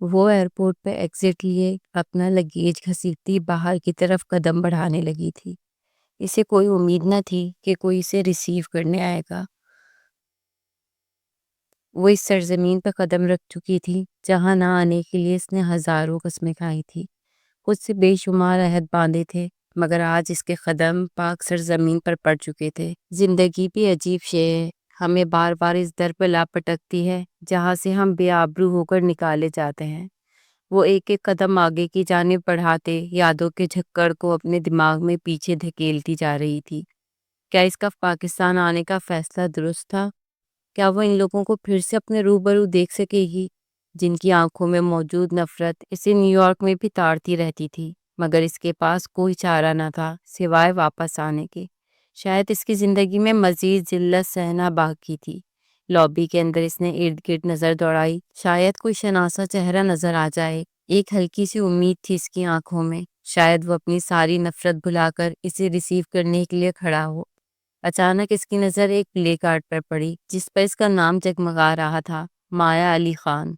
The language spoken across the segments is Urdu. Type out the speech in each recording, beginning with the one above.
وہ ایئرپورٹ پہ ایگزٹ لیے اپنا لگیج گھسیٹتی باہر کی طرف قدم بڑھانے لگی تھی۔ اسے کوئی امید نہ تھی کہ کوئی اسے ریسیو کرنے آئے گا۔ وہ اس سرزمین پہ قدم رکھ چکی تھی جہاں نہ آنے کے لیے اس نے ہزاروں قسمیں کھائی تھی، خود سے بے شمار عہد باندھے تھے، مگر آج اس کے قدم پاک سرزمین پر پڑ چکے تھے۔ زندگی بھی عجیب شے ہے، ہمیں بار بار اس در پہ لا پٹکتی ہے جہاں سے ہم بے آبرو ہو کر نکالے جاتے ہیں۔ وہ ایک ایک قدم آگے کی جانب بڑھاتے یادوں کے جھکڑ کو اپنے دماغ میں پیچھے دھکیلتی جا رہی تھی۔ کیا اس کا پاکستان آنے کا فیصلہ درست تھا؟ کیا وہ ان لوگوں کو پھر سے اپنے روبرو دیکھ سکے گی جن کی آنکھوں میں موجود نفرت اسے نیو یارک میں بھی تاڑتی رہتی تھی؟ مگر اس کے پاس کوئی چارہ نہ تھا سوائے واپس آنے کے۔ شاید اس کی زندگی میں مزید ذلت سہنا باقی تھی۔ لابی کے اندر اس نے ارد گرد نظر دوڑائی، شاید کوئی شناسا چہرہ نظر آ جائے۔ ایک ہلکی سی امید تھی اس کی آنکھوں میں، شاید وہ اپنی ساری نفرت بھلا کر اسے ریسیو کرنے کے لیے کھڑا ہو۔ اچانک اس کی نظر ایک پلے کارڈ پر پڑی جس پر اس کا نام جگمگا رہا تھا، مایا علی خان۔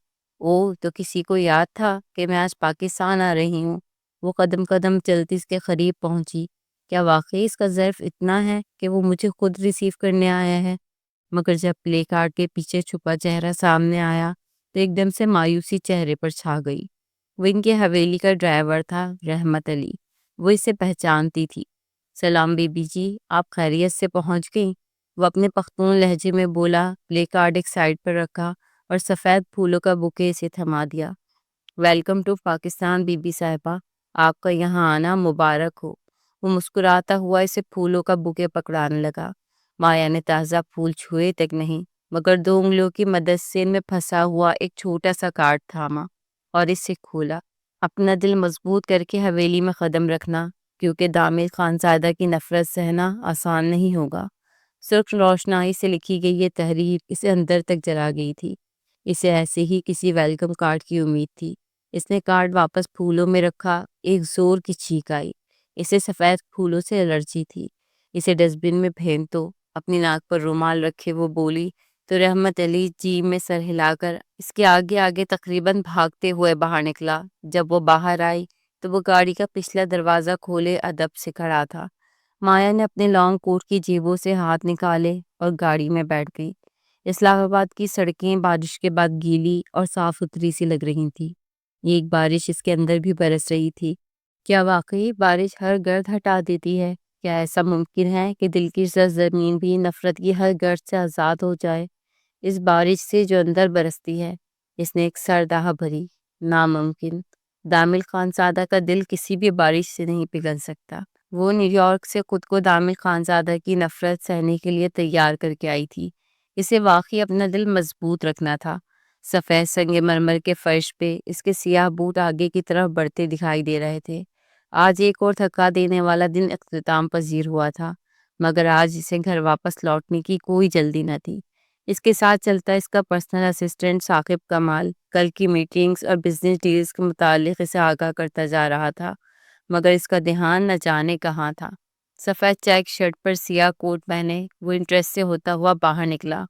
تو کسی کو یاد تھا کہ میں آج پاکستان آ رہی ہوں۔ وہ قدم قدم چلتی اس کے قریب پہنچی۔ کیا واقعی اس کا ظرف اتنا ہے کہ وہ مجھے خود ریسیو کرنے آیا ہے؟ مگر جب پلے کارڈ کے پیچھے چھپا چہرہ سامنے آیا تو ایک دم سے مایوسی چہرے پر چھا گئی۔ وہ ان کی حویلی کا ڈرائیور تھا، رحمت علی۔ وہ اسے پہچانتی تھی۔ سلام بی بی جی، آپ خیریت سے پہنچ گئیں؟ وہ اپنے پختون لہجے میں بولا، پلے کارڈ ایک سائڈ پر رکھا اور سفید پھولوں کا بوکے اسے تھما دیا۔ ویلکم ٹو پاکستان بی بی صاحبہ، آپ کا یہاں آنا مبارک ہو۔ وہ مسکراتا ہوا اسے پھولوں کا بوکے پکڑانے لگا۔ مایا نے تازہ پھول چھوئے تک نہیں مگر 2 انگلیوں کی مدد سے ان میں پھنسا ہوا ایک چھوٹا سا کارڈ تھاما اور اسے کھولا۔ اپنا دل مضبوط کر کے حویلی میں قدم رکھنا، کیونکہ دامل خانزادہ کی نفرت سہنا آسان نہیں ہوگا۔ سرخ روشنائی سے لکھی گئی یہ تحریر اسے اندر تک جلا گئی تھی۔ اسے ایسے ہی کسی ویلکم کارڈ کی امید تھی۔ اس نے کارڈ واپس پھولوں میں رکھا، ایک زور کی چیخ آئی۔ اسے سفید پھولوں سے الرجی تھی۔ اسے ڈسٹ بن میں پھینک دو۔ اپنی ناک پر رومال رکھے وہ بولی تو رحمت علی جیب میں سر ہلا کر اس کے آگے آگے تقریباً بھاگتے ہوئے باہر نکلا۔ جب وہ باہر آئی تو وہ گاڑی کا پچھلا دروازہ کھولے ادب سے کھڑا تھا۔ مایا نے اپنے لانگ کوٹ کی جیبوں سے ہاتھ نکالے اور گاڑی میں بیٹھ گئی۔ اسلام آباد کی سڑکیں بارش کے بعد گیلی اور صاف ستھری سی لگ رہی تھی۔ ایک بارش اس کے اندر بھی برس رہی تھی۔ کیا واقعی بارش ہر گرد ہٹا دیتی ہے؟ کیا ایسا ممکن ہے کہ دل کی سرزمین بھی نفرت کی ہر گرد سے آزاد ہو جائے؟ اس بارش سے جو اندر برستی ہے، اس نے ایک سرد آہ بھری۔ ناممکن۔ دامل خانزادہ کا دل کسی بھی بارش سے نہیں پگھل سکتا۔ وہ نیو یارک سے خود کو دامل خانزادہ کی نفرت سہنے کے لیے تیار کر کے آئی تھی۔ اسے واقعی اپنا دل مضبوط رکھنا تھا۔ سفید سنگ مرمر کے فرش پہ اس کے سیاہ بوٹ آگے کی طرف بڑھتے دکھائی دے رہے تھے۔ آج ایک اور تھکا دینے والا دن اختتام پذیر ہوا تھا، مگر آج اسے گھر واپس لوٹنے کی کوئی جلدی نہ تھی۔ اس کے ساتھ چلتا اس کا پرسنل اسسٹنٹ ثاقب کمال کل کی میٹنگز اور بزنس ڈیلز کے متعلق اسے آگاہ کرتا جا رہا تھا، مگر اس کا دھیان نہ جانے کہاں تھا۔ سفید چیک شرٹ پر سیاہ کوٹ پہنے وہ انٹریسٹ سے ہوتا ہوا باہر نکلا۔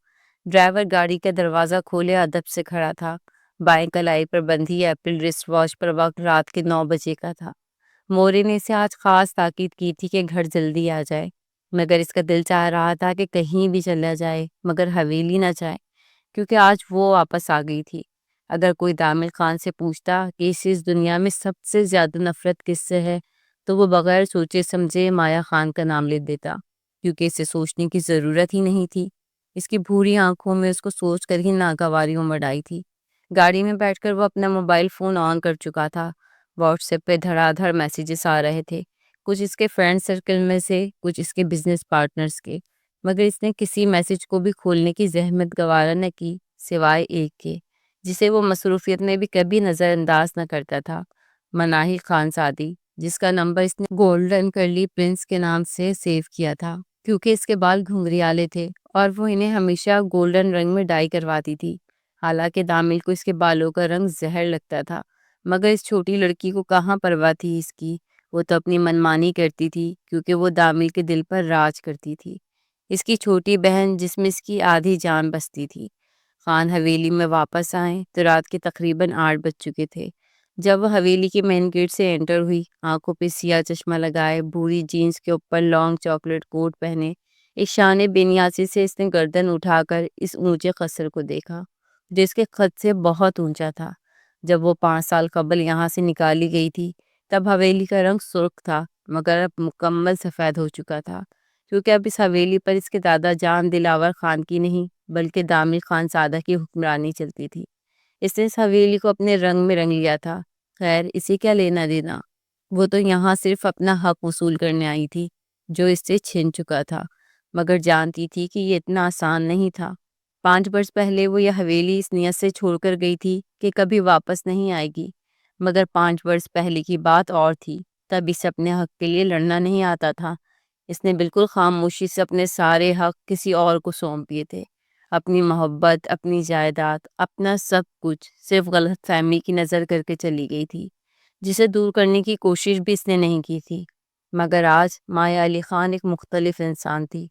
ڈرائیور گاڑی کا دروازہ کھولے ادب سے کھڑا تھا۔ بائیں کلائی پر بندھی ایپل رسٹ واچ پر وقت رات کے 9 بجے کا تھا۔ موری نے اسے آج خاص تاکید کی تھی کہ گھر جلدی آ جائے، مگر اس کا دل چاہ رہا تھا کہ کہیں بھی چلا جائے مگر حویلی نہ جائے، کیونکہ آج وہ واپس آ گئی تھی۔ اگر کوئی دامل خان سے پوچھتا کہ اسے اس دنیا میں سب سے زیادہ نفرت کس سے ہے تو وہ بغیر سوچے سمجھے مایا خان کا نام لے دیتا، کیونکہ اسے سوچنے کی ضرورت ہی نہیں تھی۔ اس کی بھوری آنکھوں میں اس کو سوچ کر ہی ناگواری امڑ آئی تھی۔ گاڑی میں بیٹھ کر وہ اپنا موبائل فون آن کر چکا تھا۔ واٹس ایپ پہ دھڑا دھڑ میسیجز آ رہے تھے، کچھ اس کے فرینڈ سرکل میں سے، کچھ اس کے بزنس پارٹنرز کے، مگر اس نے کسی میسیج کو بھی کھولنے کی زحمت گوارا نہ کی سوائے ایک کے، جسے وہ مصروفیت میں بھی کبھی نظر انداز نہ کرتا تھا، مناہی خانزادی، جس کا نمبر اس نے گولڈن کرلی پرنس کے نام سے سیو کیا تھا، کیونکہ اس کے بال گھنگریالے تھے اور وہ انہیں ہمیشہ گولڈن رنگ میں ڈائی کرواتی تھی۔ حالانکہ دامل کو اس کے بالوں کا رنگ زہر لگتا تھا، مگر اس چھوٹی لڑکی کو کہاں پرواہ تھی اس کی۔ وہ تو اپنی منمانی کرتی تھی کیونکہ وہ دامل کے دل پر راج کرتی تھی، اس کی چھوٹی بہن جس میں اس کی آدھی جان بستی تھی۔ خان حویلی میں واپس آئے تو رات کے تقریباً 8 بج چکے تھے۔ جب وہ حویلی کے مین گیٹ سے انٹر ہوئی، آنکھوں پہ سیاہ چشمہ لگائے، بھوری جینس کے اوپر لانگ چاکلیٹ کوٹ پہنے، ایک شان بے نیازی سے اس نے گردن اٹھا کر اس اونچے قصر کو دیکھا جو اس کے قد سے بہت اونچا تھا۔ جب وہ 5 سال قبل یہاں سے نکالی گئی تھی تب حویلی کا رنگ سرخ تھا، مگر اب مکمل سفید ہو چکا تھا، کیونکہ اب اس حویلی پر اس کے دادا جان دلاور خان کی نہیں بلکہ دامل خان سادہ کی حکمرانی چلتی تھی۔ اس نے اس حویلی کو اپنے رنگ میں رنگ لیا تھا۔ خیر، اسے کیا لینا دینا، وہ تو یہاں صرف اپنا حق وصول کرنے آئی تھی جو اس سے چھن چکا تھا، مگر جانتی تھی کہ یہ اتنا آسان نہیں تھا۔ 5 برس پہلے وہ یہ حویلی اس نیت سے چھوڑ کر گئی تھی کہ کبھی واپس نہیں آئے گی، مگر 5 برس پہلے کی بات اور تھی، تب اسے اپنے حق کے لیے لڑنا نہیں آتا تھا۔ اس نے بالکل خاموشی سے اپنے سارے حق کسی اور کو سونپ دیے تھے، اپنی محبت، اپنی جائیداد، اپنا سب کچھ صرف غلط فہمی کی نظر کر کے چلی گئی تھی، جسے دور کرنے کی کوشش بھی اس نے نہیں کی تھی۔ مگر آج مایا علی خان ایک مختلف انسان تھی۔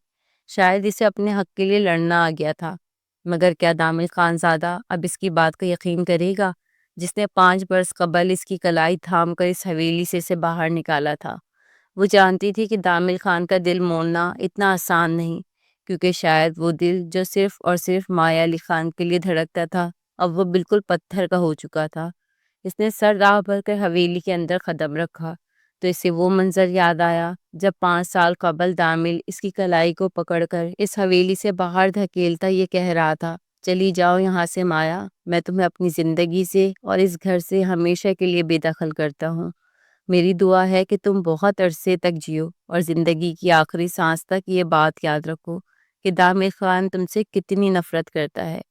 شاید اسے اپنے حق کے لیے لڑنا آ گیا تھا، مگر کیا دامل خان زادہ اب اس کی بات کا یقین کرے گا جس نے 5 برس قبل اس کی کلائی تھام کر اس حویلی سے اسے باہر نکالا تھا؟ وہ جانتی تھی کہ دامل خان کا دل موڑنا اتنا آسان نہیں، کیونکہ شاید وہ دل جو صرف اور صرف مایا علی خان کے لیے دھڑکتا تھا اب وہ بالکل پتھر کا ہو چکا تھا۔ اس نے سر راہ بھر کر حویلی کے اندر قدم رکھا تو اسے وہ منظر یاد آیا جب 5 سال قبل دامل اس کی کلائی کو پکڑ کر اس حویلی سے باہر دھکیلتا یہ کہہ رہا تھا، چلی جاؤ یہاں سے مایا، میں تمہیں اپنی زندگی سے اور اس گھر سے ہمیشہ کے لیے بے دخل کرتا ہوں۔ میری دعا ہے کہ تم بہت عرصے تک جیو اور زندگی کی آخری سانس تک یہ بات یاد رکھو کہ دامل خان تم سے کتنی نفرت کرتا ہے،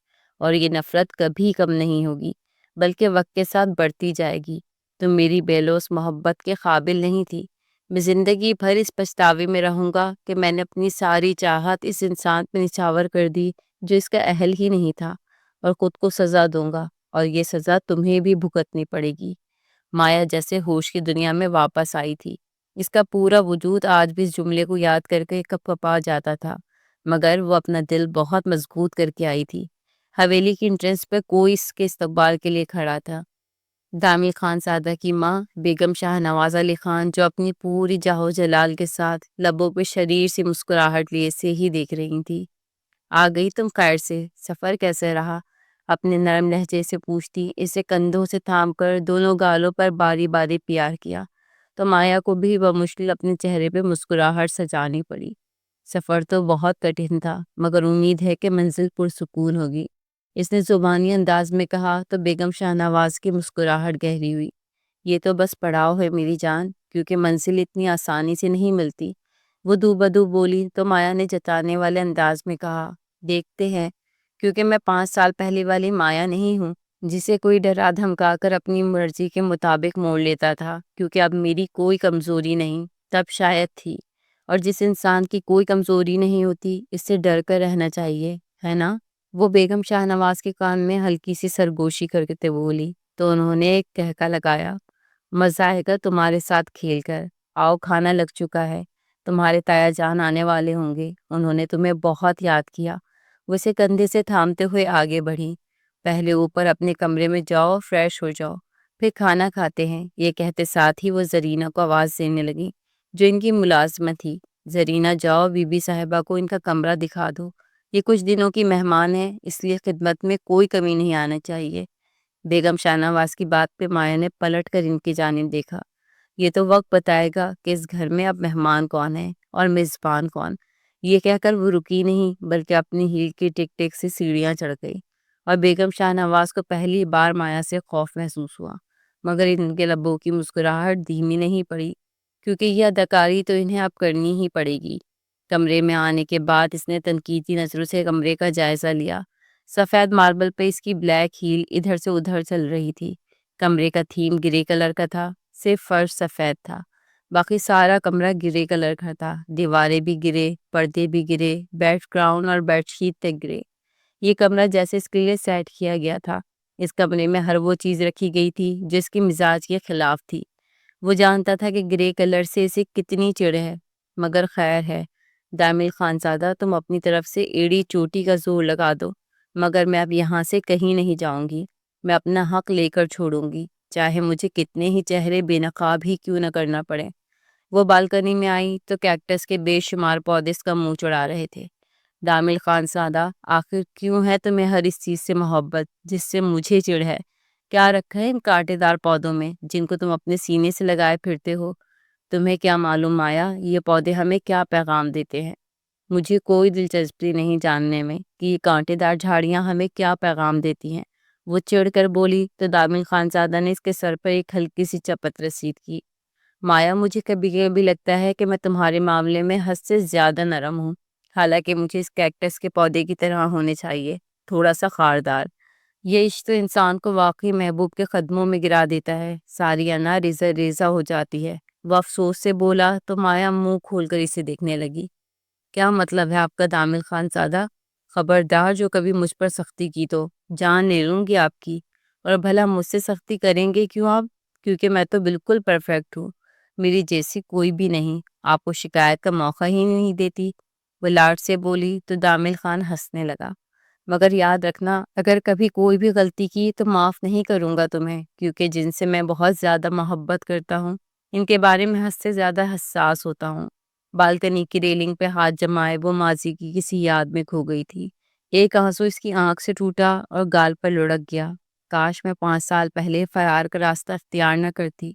اور یہ نفرت کبھی کم نہیں ہوگی بلکہ وقت کے ساتھ بڑھتی جائے گی۔ تم میری بے لوث محبت کے قابل نہیں تھی۔ میں زندگی بھر اس پچھتاوے میں رہوں گا کہ میں نے اپنی ساری چاہت اس انسان پہ نچھاور کر دی جو اس کا اہل ہی نہیں تھا، اور خود کو سزا دوں گا، اور یہ سزا تمہیں بھی بھگتنی پڑے گی۔ مایا جیسے ہوش کی دنیا میں واپس آئی تھی۔ اس کا پورا وجود آج بھی اس جملے کو یاد کر کے کپ کپا جاتا تھا، مگر وہ اپنا دل بہت مضبوط کر کے آئی تھی۔ حویلی کی انٹرنس پہ کوئی اس کے استقبال کے لیے کھڑا تھا۔ دامل خان زادہ کی ماں بیگم شاہ نواز علی خان، جو اپنی پوری جاہ و جلال کے ساتھ لبوں پہ شریر سی مسکراہٹ لیے سے ہی دیکھ رہی تھی۔ آ گئی تم خیر سے؟ سفر کیسے رہا؟ اپنے نرم لہجے سے پوچھتی، اسے کندھوں سے تھام کر دونوں گالوں پر باری باری پیار کیا تو مایا کو بھی بمشکل اپنے چہرے پہ مسکراہٹ سجانی پڑی۔ سفر تو بہت کٹھن تھا، مگر امید ہے کہ منزل پرسکون ہوگی، اس نے زبانی انداز میں کہا تو بیگم شاہ نواز کی مسکراہٹ گہری ہوئی۔ یہ تو بس پڑاؤ ہے میری جان، کیونکہ منزل اتنی آسانی سے نہیں ملتی، وہ دو بدو بولی تو مایا نے جتانے والے انداز میں کہا، دیکھتے ہیں، کیونکہ میں 5 سال پہلے والی مایا نہیں ہوں جسے کوئی ڈرا دھمکا کر اپنی مرضی کے مطابق موڑ لیتا تھا، کیونکہ اب میری کوئی کمزوری نہیں، تب شاید تھی، اور جس انسان کی کوئی کمزوری نہیں ہوتی اس سے ڈر کر رہنا چاہیے، ہے نا؟ وہ بیگم شاہ نواز کے کان میں ہلکی سی سرگوشی کر کے بولی تو انہوں نے ایک کہکا لگایا، مزہ آئے گا تمہارے ساتھ کھیل کر، آؤ کھانا لگ چکا ہے، تمہارے تایا جان آنے والے ہوں گے، انہوں نے تمہیں بہت یاد کیا۔ وہ اسے کندھے سے تھامتے ہوئے آگے بڑھی، پہلے اوپر اپنے کمرے میں جاؤ، فریش ہو جاؤ، پھر کھانا کھاتے ہیں، یہ کہتے ساتھ ہی وہ زرینہ کو آواز دینے لگی جو ان کی ملازمت تھی، زرینہ جاؤ بی بی صاحبہ کو ان کا کمرہ دکھا دو، یہ کچھ دنوں کی مہمان ہے، اس لیے خدمت میں کوئی کمی نہیں آنا چاہیے۔ بیگم شاہ نواز کی بات پہ مایا نے پلٹ کر ان کی جانب دیکھا، یہ تو وقت بتائے گا کہ اس گھر میں اب مہمان کون ہے اور میزبان کون۔ یہ کہہ کر وہ رکی نہیں بلکہ اپنی ہیل کی ٹک ٹک سے سیڑھیاں چڑھ گئی، اور بیگم شاہ نواز کو پہلی بار مایا سے خوف محسوس ہوا، مگر ان کے لبوں کی مسکراہٹ دھیمی نہیں پڑی، کیونکہ یہ اداکاری تو انہیں اب کرنی ہی پڑے گی۔ کمرے میں آنے کے بعد اس نے تنقیدی نظروں سے کمرے کا جائزہ لیا۔ سفید ماربل پہ اس کی بلیک ہیل ادھر سے ادھر چل رہی تھی۔ کمرے کا تھیم گرے کلر کا تھا، صرف فرش سفید تھا، باقی سارا کمرہ گرے کلر کا تھا، دیواریں بھی گرے، پردے بھی گرے، بیک گراؤنڈ اور بیڈ شیٹ تک گرے۔ یہ کمرہ جیسے اس کے لیے سیٹ کیا گیا تھا۔ اس کمرے میں ہر وہ چیز رکھی گئی تھی جس کی مزاج کے خلاف تھی۔ وہ جانتا تھا کہ گرے کلر سے اسے کتنی چڑ ہے، مگر خیر ہے، دامل خان زادہ تم اپنی طرف سے ایڑی چوٹی کا زور لگا دو، مگر میں اب یہاں سے کہیں نہیں جاؤں گی، میں اپنا حق لے کر چھوڑوں گی، چاہے مجھے کتنے ہی چہرے بے نقاب ہی کیوں نہ کرنا پڑے۔ وہ بالکنی میں آئی تو کیکٹس کے بے شمار پودے اس کا منہ چڑھا رہے تھے۔ دامل خان زادہ، آخر کیوں ہے تمہیں ہر اس چیز سے محبت جس سے مجھے چڑ ہے؟ کیا رکھا ہے ان کانٹے دار پودوں میں جن کو تم اپنے سینے سے لگائے پھرتے ہو؟ تمہیں کیا معلوم مایا، یہ پودے ہمیں کیا پیغام دیتے ہیں؟ مجھے کوئی دلچسپی نہیں جاننے میں کہ یہ کانٹے دار جھاڑیاں ہمیں کیا پیغام دیتی ہیں، وہ چڑھ کر بولی تو دامل خان زادہ نے اس کے سر پر ایک ہلکی سی چپت رسید کی۔ مایا، مجھے کبھی کبھی لگتا ہے کہ میں تمہارے معاملے میں حد سے زیادہ نرم ہوں، حالانکہ مجھے اس کیکٹس کے پودے کی طرح ہونے چاہیے، تھوڑا سا خاردار۔ یہ عشق تو انسان کو واقعی محبوب کے قدموں میں گرا دیتا ہے، ساری انا ریزہ ریزہ ہو جاتی ہے۔ وہ افسوس سے بولا تو مایا منہ کھول کر اسے دیکھنے لگی۔ کیا مطلب ہے آپ کا دامل خان زادہ؟ خبردار جو کبھی مجھ پر سختی کی تو جان لے لوں گی آپ کی۔ اور بھلا مجھ سے سختی کریں گے کیوں آپ؟ کیونکہ میں تو بالکل پرفیکٹ ہوں، میری جیسی کوئی بھی نہیں، آپ کو شکایت کا موقع ہی نہیں دیتی۔ وہ لاڈ سے بولی تو دامل خان ہنسنے لگا۔ مگر یاد رکھنا، اگر کبھی کوئی بھی غلطی کی تو معاف نہیں کروں گا تمہیں، کیونکہ جن سے میں بہت زیادہ محبت کرتا ہوں ان کے بارے میں حد سے زیادہ حساس ہوتا ہوں۔ بالکنی کی ریلنگ پہ ہاتھ جمائے وہ ماضی کی کسی یاد میں کھو گئی تھی۔ ایک آنسو اس کی آنکھ سے ٹوٹا اور گال پر لڑک گیا۔ کاش میں 5 سال پہلے فرار کا راستہ اختیار نہ کرتی،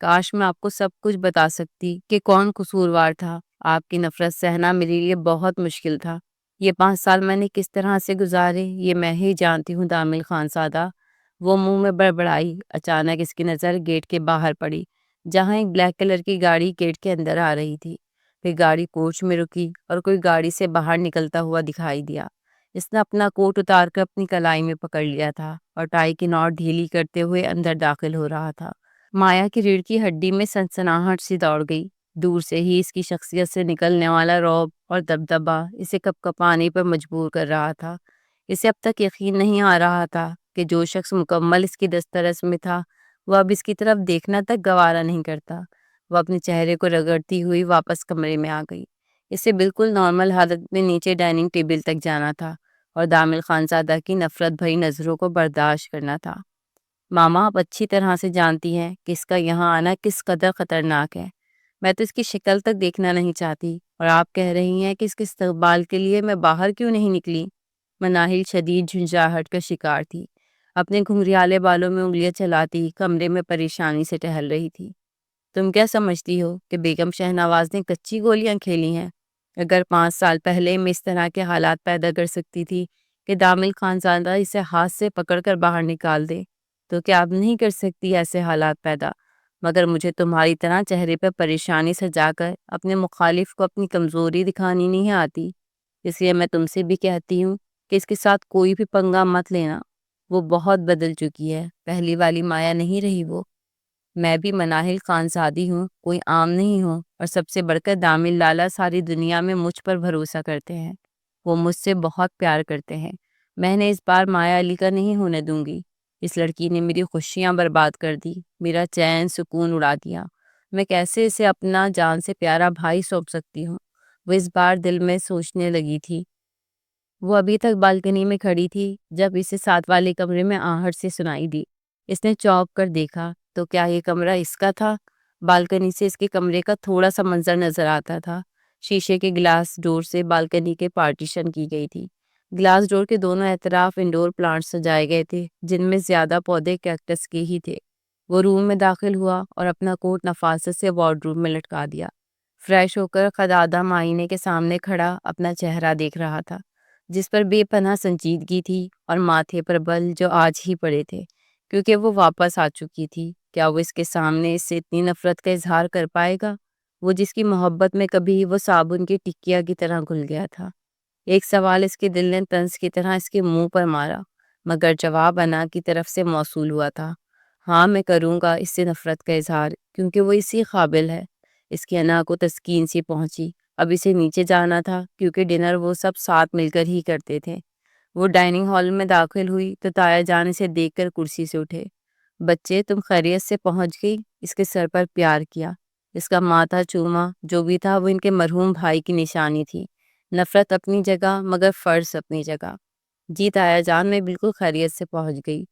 کاش میں آپ کو سب کچھ بتا سکتی کہ کون قصوروار تھا۔ آپ کی نفرت سہنا میرے لیے بہت مشکل تھا۔ یہ 5 سال میں نے کس طرح سے گزارے یہ میں ہی جانتی ہوں دامل خان زادہ۔ وہ منہ میں بڑبڑائی۔ اچانک اس کی نظر گیٹ کے باہر پڑی، جہاں ایک بلیک کلر کی گاڑی گیٹ کے اندر آ رہی تھی۔ پھر گاڑی کوچ میں رکی اور کوئی گاڑی سے باہر نکلتا ہوا دکھائی دیا۔ اس نے اپنا کوٹ اتار کر اپنی کلائی میں پکڑ لیا تھا اور ٹائی کی نوٹ ڈھیلی کرتے ہوئے اندر داخل ہو رہا تھا۔ مایا کی ریڑھ کی ہڈی میں سنسناہٹ سی دوڑ گئی۔ دور سے ہی اس کی شخصیت سے نکلنے والا رعب اور دبدبا اسے کپکپانے پر مجبور کر رہا تھا۔ اسے اب تک یقین نہیں آ رہا تھا کہ جو شخص مکمل اس کی دسترس میں تھا وہ اب اس کی طرف دیکھنا تک گوارا نہیں کرتا۔ وہ اپنے چہرے کو رگڑتی ہوئی واپس کمرے میں آ گئی۔ اسے بالکل نارمل حالت میں نیچے ڈائننگ ٹیبل تک جانا تھا اور دامل خان زادہ کی نفرت بھری نظروں کو برداشت کرنا تھا۔ ماما، آپ اچھی طرح سے جانتی ہیں کہ اس کا یہاں آنا کس قدر خطرناک ہے۔ میں تو اس کی شکل تک دیکھنا نہیں چاہتی، اور آپ کہہ رہی ہیں کہ اس کے استقبال کے لیے میں باہر کیوں نہیں نکلی؟ مناہل شدید جھنجھلاہٹ کا شکار تھی، اپنے گھنگریالے بالوں میں انگلیاں چلاتی کمرے میں پریشانی سے ٹہل رہی تھی۔ تم کیا سمجھتی ہو کہ بیگم شہنواز نے کچی گولیاں کھیلی ہیں؟ اگر 5 سال پہلے میں اس طرح کے حالات پیدا کر سکتی تھی کہ دامل خان زادہ اسے ہاتھ سے پکڑ کر باہر نکال دے، تو کیا اب نہیں کر سکتی ایسے حالات پیدا؟ مگر مجھے تمہاری طرح چہرے پہ پریشانی سجا کر اپنے مخالف کو اپنی کمزوری دکھانی نہیں آتی۔ اس لیے میں تم سے بھی کہتی ہوں کہ اس کے ساتھ کوئی بھی پنگا مت لینا۔ وہ بہت بدل چکی ہے، پہلی والی مایا نہیں رہی وہ۔ میں بھی مناہل خانزادی ہوں، کوئی عام نہیں ہوں، اور سب سے بڑھ کر دامل لالا ساری دنیا میں مجھ پر بھروسہ کرتے ہیں۔ وہ مجھ سے بہت پیار کرتے ہیں۔ میں نے اس بار مایا علی کا نہیں ہونے دوں گی۔ اس لڑکی نے میری خوشیاں برباد کر دی، میرا چین سکون اڑا دیا۔ میں کیسے اسے اپنا جان سے پیارا بھائی سونپ سکتی ہوں؟ وہ اس بار دل میں سوچنے لگی تھی۔ وہ ابھی تک بالکنی میں کھڑی تھی جب اسے ساتھ والے کمرے میں آہٹ سے سنائی دی۔ اس نے چونک کر دیکھا تو کیا یہ کمرہ اس کا تھا؟ بالکنی سے اس کے کمرے کا تھوڑا سا منظر نظر آتا تھا۔ شیشے کے گلاس ڈور سے بالکنی کے پارٹیشن کی گئی تھی۔ گلاس ڈور کے دونوں اطراف انڈور پلانٹس سجائے گئے تھے، جن میں زیادہ پودے کیکٹس کے ہی تھے۔ وہ روم میں داخل ہوا اور اپنا کوٹ نفاست سے وارڈروب میں لٹکا دیا۔ فریش ہو کر خود آدم آئینے کے سامنے کھڑا اپنا چہرہ دیکھ رہا تھا، جس پر بے پناہ سنجیدگی تھی، اور ماتھے پر بل جو آج ہی پڑے تھے کیونکہ وہ واپس آ چکی تھی۔ کیا وہ اس کے سامنے اس سے اتنی نفرت کا اظہار کر پائے گا؟ وہ جس کی محبت میں کبھی وہ صابن کی ٹکیا کی طرح گھل گیا تھا۔ ایک سوال اس کے دل نے طنز کی طرح اس کے منہ پر مارا، مگر جواب انا کی طرف سے موصول ہوا تھا۔ ہاں، میں کروں گا اس سے نفرت کا اظہار، کیونکہ وہ اسی قابل ہے۔ اس کی انا کو تسکین سی پہنچی۔ اب اسے نیچے جانا تھا کیونکہ ڈنر وہ سب ساتھ مل کر ہی کرتے تھے۔ وہ ڈائننگ ہال میں داخل ہوئی تو تایا جان اسے دیکھ کر کرسی سے اٹھے۔ بچے، تم خیریت سے پہنچ گئی؟ اس کے سر پر پیار کیا، اس کا ماتھا چوما۔ جو بھی تھا وہ ان کے مرحوم بھائی کی نشانی تھی۔ نفرت اپنی جگہ، مگر فرض اپنی جگہ۔ جی تایا جان، میں بالکل خیریت سے پہنچ گئی۔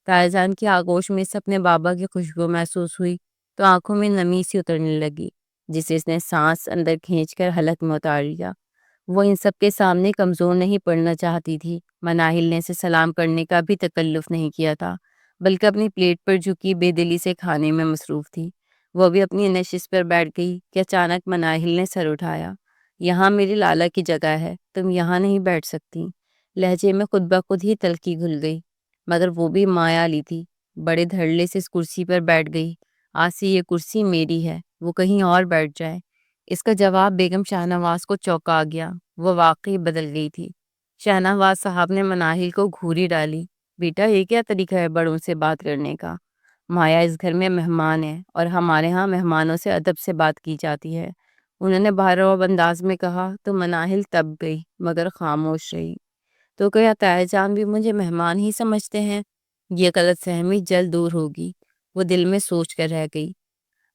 تایا جان کی آغوش میں سے اپنے بابا کی خوشبو محسوس ہوئی تو آنکھوں میں نمی سی اترنے لگی، جسے اس نے سانس اندر کھینچ کر حلق میں اتار لیا۔ وہ ان سب کے سامنے کمزور نہیں پڑنا چاہتی تھی۔ مناہل نے اسے سلام کرنے کا بھی تکلف نہیں کیا تھا، بلکہ اپنی پلیٹ پر جھکی بے دلی سے کھانے میں مصروف تھی۔ وہ بھی اپنی نشست پر بیٹھ گئی کہ اچانک مناہل نے سر اٹھایا۔ یہاں میری لالا کی جگہ ہے، تم یہاں نہیں بیٹھ سکتی۔ لہجے میں خود بخود ہی تلخی گھل گئی، مگر وہ بھی مایا لی تھی۔ بڑے دھڑلے سے اس کرسی پر بیٹھ گئی۔ آج سے یہ کرسی میری ہے، وہ کہیں اور بیٹھ جائے۔ اس کا جواب بیگم شاہنواز کو چونکا گیا۔ وہ واقعی بدل گئی تھی۔ شاہنواز صاحب نے مناہل کو گھوری ڈالی۔ بیٹا، یہ کیا طریقہ ہے بڑوں سے بات کرنے کا؟ مایا اس گھر میں مہمان ہے اور ہمارے ہاں مہمانوں سے ادب سے بات کی جاتی ہے، انہوں نے بھارو انداز میں کہا تو مناہل تب گئی مگر خاموش رہی۔ تو کیا تایا جان بھی مجھے مہمان ہی سمجھتے ہیں؟ یہ غلط فہمی جلد دور ہوگی، وہ دل میں سوچ کر رہ گئی۔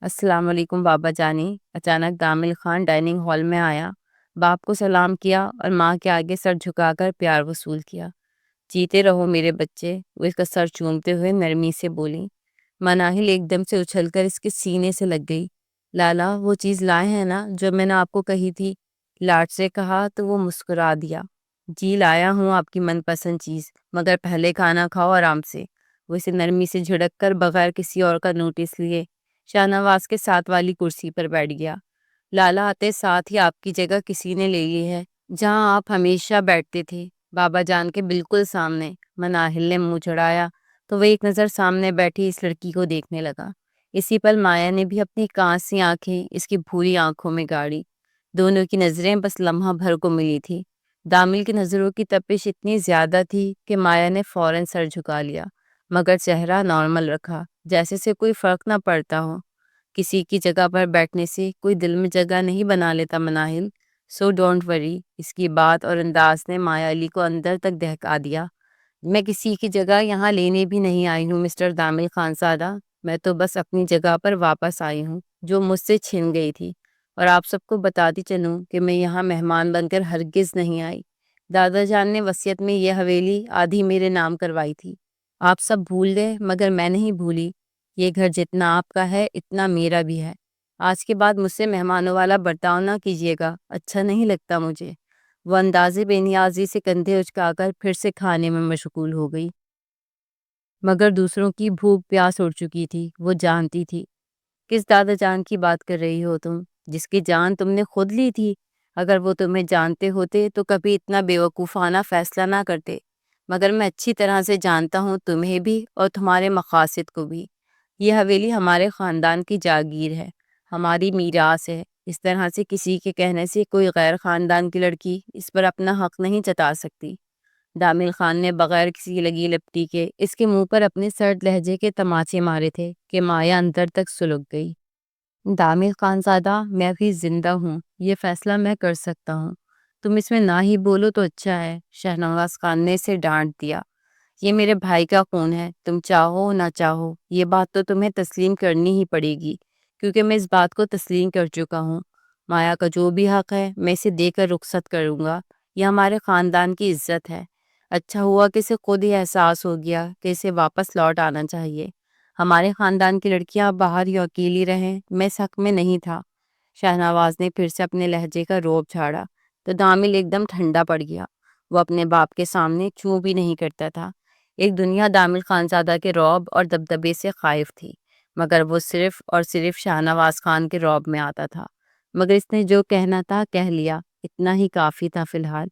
السلام علیکم بابا جانی۔ اچانک دامل خان ڈائننگ ہال میں آیا، باپ کو سلام کیا اور ماں کے آگے سر جھکا کر پیار وصول کیا۔ جیتے رہو میرے بچے، وہ اس کا سر چومتے ہوئے نرمی سے بولی۔ مناہل ایک دم سے اچھل کر اس کے سینے سے لگ گئی۔ لالا، وہ چیز لائے ہیں نا جو میں نے آپ کو کہی تھی؟ لاڈ سے کہا تو وہ مسکرا دیا۔ جی لایا ہوں آپ کی من پسند چیز، مگر پہلے کھانا کھاؤ آرام سے۔ وہ اسے نرمی سے جھڑک کر بغیر کسی اور کا نوٹس لیے شاہنواز کے ساتھ والی کرسی پر بیٹھ گیا۔ لالا، آتے ساتھ ہی آپ کی جگہ کسی نے لے لی ہے، جہاں آپ ہمیشہ بیٹھتے تھے، بابا جان کے بالکل سامنے۔ مناہل نے منہ چڑھایا تو وہ ایک نظر سامنے بیٹھی اس لڑکی کو دیکھنے لگا۔ اسی پل مایا نے بھی اپنی کانچ سی آنکھیں اس کی بھوری آنکھوں میں گاڑی۔ دونوں کی نظریں بس لمحہ بھر کو ملی تھی۔ دامل کی نظروں کی تپش اتنی زیادہ تھی کہ مایا نے فوراً سر جھکا لیا، مگر چہرہ نارمل رکھا، جیسے سے کوئی فرق نہ پڑتا ہو۔ کسی کی جگہ پر بیٹھنے سے کوئی دل میں جگہ نہیں بنا لیتا مناہل، سو ڈونٹ وری۔ اس کی بات اور انداز نے مایا علی کو اندر تک دہکا دیا۔ میں کسی کی جگہ یہاں لینے بھی نہیں آئی ہوں مسٹر دامل خانزادہ، میں تو بس اپنی جگہ پر واپس آئی ہوں جو مجھ سے چھن گئی تھی، اور آپ سب کو بتاتی چلوں کہ میں یہاں مہمان بن کر ہرگز نہیں آئی۔ دادا جان نے وصیت میں یہ حویلی آدھی میرے نام کروائی تھی۔ آپ سب بھول گئے مگر میں نہیں بھولی۔ یہ گھر جتنا آپ کا ہے اتنا میرا بھی ہے۔ آج کے بعد مجھ سے مہمانوں والا برتاؤ نہ کیجیے گا، اچھا نہیں لگتا مجھے۔ وہ اندازے بے نیازی سے کندھے اچکا کر پھر سے کھانے میں مشغول ہو گئی، مگر دوسروں کی بھوک پیاس اڑ چکی تھی۔ وہ جانتی تھی کس دادا جان کی بات کر رہی ہو تم، جس کی جان تم نے خود لی تھی۔ اگر وہ تمہیں جانتے ہوتے تو کبھی اتنا بے وقوفانہ فیصلہ نہ کرتے، مگر میں اچھی طرح سے جانتا ہوں تمہیں بھی اور تمہارے مقاصد کو بھی۔ یہ حویلی ہمارے خاندان کی جاگیر ہے، ہماری میراث ہے۔ اس طرح سے کسی کے کہنے سے کوئی غیر خاندان کی لڑکی اس پر اپنا حق نہیں جتا سکتی۔ دامل خان نے بغیر کسی لگی لپٹی کے اس کے منہ پر اپنے سرد لہجے کے تماچے مارے تھے کہ مایا اندر تک سلگ گئی۔ دامل خانزادہ، میں بھی زندہ ہوں، یہ فیصلہ میں کر سکتا ہوں، تم اس میں نہ ہی بولو تو اچھا ہے۔ شاہنواز خان نے اسے ڈانٹ دیا۔ یہ میرے بھائی کا خون ہے، تم چاہو نہ چاہو یہ بات تو تمہیں تسلیم کرنی ہی پڑے گی، کیونکہ میں اس بات کو تسلیم کر چکا ہوں۔ مایا کا جو بھی حق ہے میں اسے دے کر رخصت کروں گا، یہ ہمارے خاندان کی عزت ہے۔ اچھا ہوا کہ اسے خود ہی احساس ہو گیا کہ اسے واپس لوٹ آنا چاہیے۔ ہمارے خاندان کی لڑکیاں باہر یا اکیلی رہیں، میں اس حق میں نہیں تھا۔ شاہنواز نے پھر سے اپنے لہجے کا روب جھاڑا تو دامل ایک دم ٹھنڈا پڑ گیا۔ وہ اپنے باپ کے سامنے چوں بھی نہیں کرتا تھا۔ ایک دنیا دامل خانزادہ کے رعب اور دبدبے سے خائف تھی، مگر وہ صرف اور صرف شاہنواز خان کے رعب میں آتا تھا۔ مگر اس نے جو کہنا تھا کہہ لیا، اتنا ہی کافی تھا فی الحال۔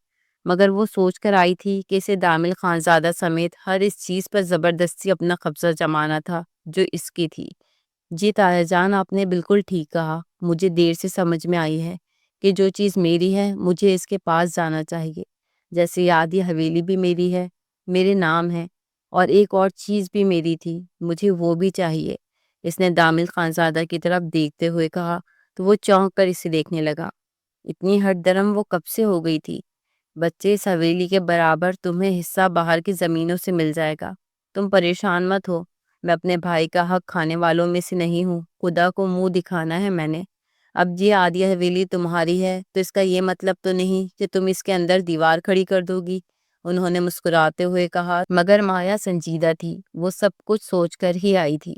مگر وہ سوچ کر آئی تھی کہ اسے دامل خانزادہ سمیت ہر اس چیز پر زبردستی اپنا قبضہ جمانا تھا جو اس کی تھی۔ جی تایا جان، آپ نے بالکل ٹھیک کہا۔ مجھے دیر سے سمجھ میں آئی ہے کہ جو چیز میری ہے مجھے اس کے پاس جانا چاہیے، جیسے یہ آدھی حویلی بھی میری ہے، میرے نام ہے، اور ایک اور چیز بھی میری تھی، مجھے وہ بھی چاہیے۔ اس نے دامل خانزادہ کی طرف دیکھتے ہوئے کہا تو وہ چونک کر اسے دیکھنے لگا۔ اتنی ہٹ درم وہ کب سے ہو گئی تھی؟ بچے، اس حویلی کے برابر تمہیں حصہ باہر کی زمینوں سے مل جائے گا، تم پریشان مت ہو۔ میں اپنے بھائی کا حق کھانے والوں میں سے نہیں ہوں، خدا کو منہ دکھانا ہے میں نے۔ اب یہ آدھی حویلی تمہاری ہے تو اس کا یہ مطلب تو نہیں کہ تم اس کے اندر دیوار کھڑی کر دو گی انہوں نے مسکراتے ہوئے کہا، مگر مایا سنجیدہ تھی، وہ سب کچھ سوچ کر ہی آئی تھی۔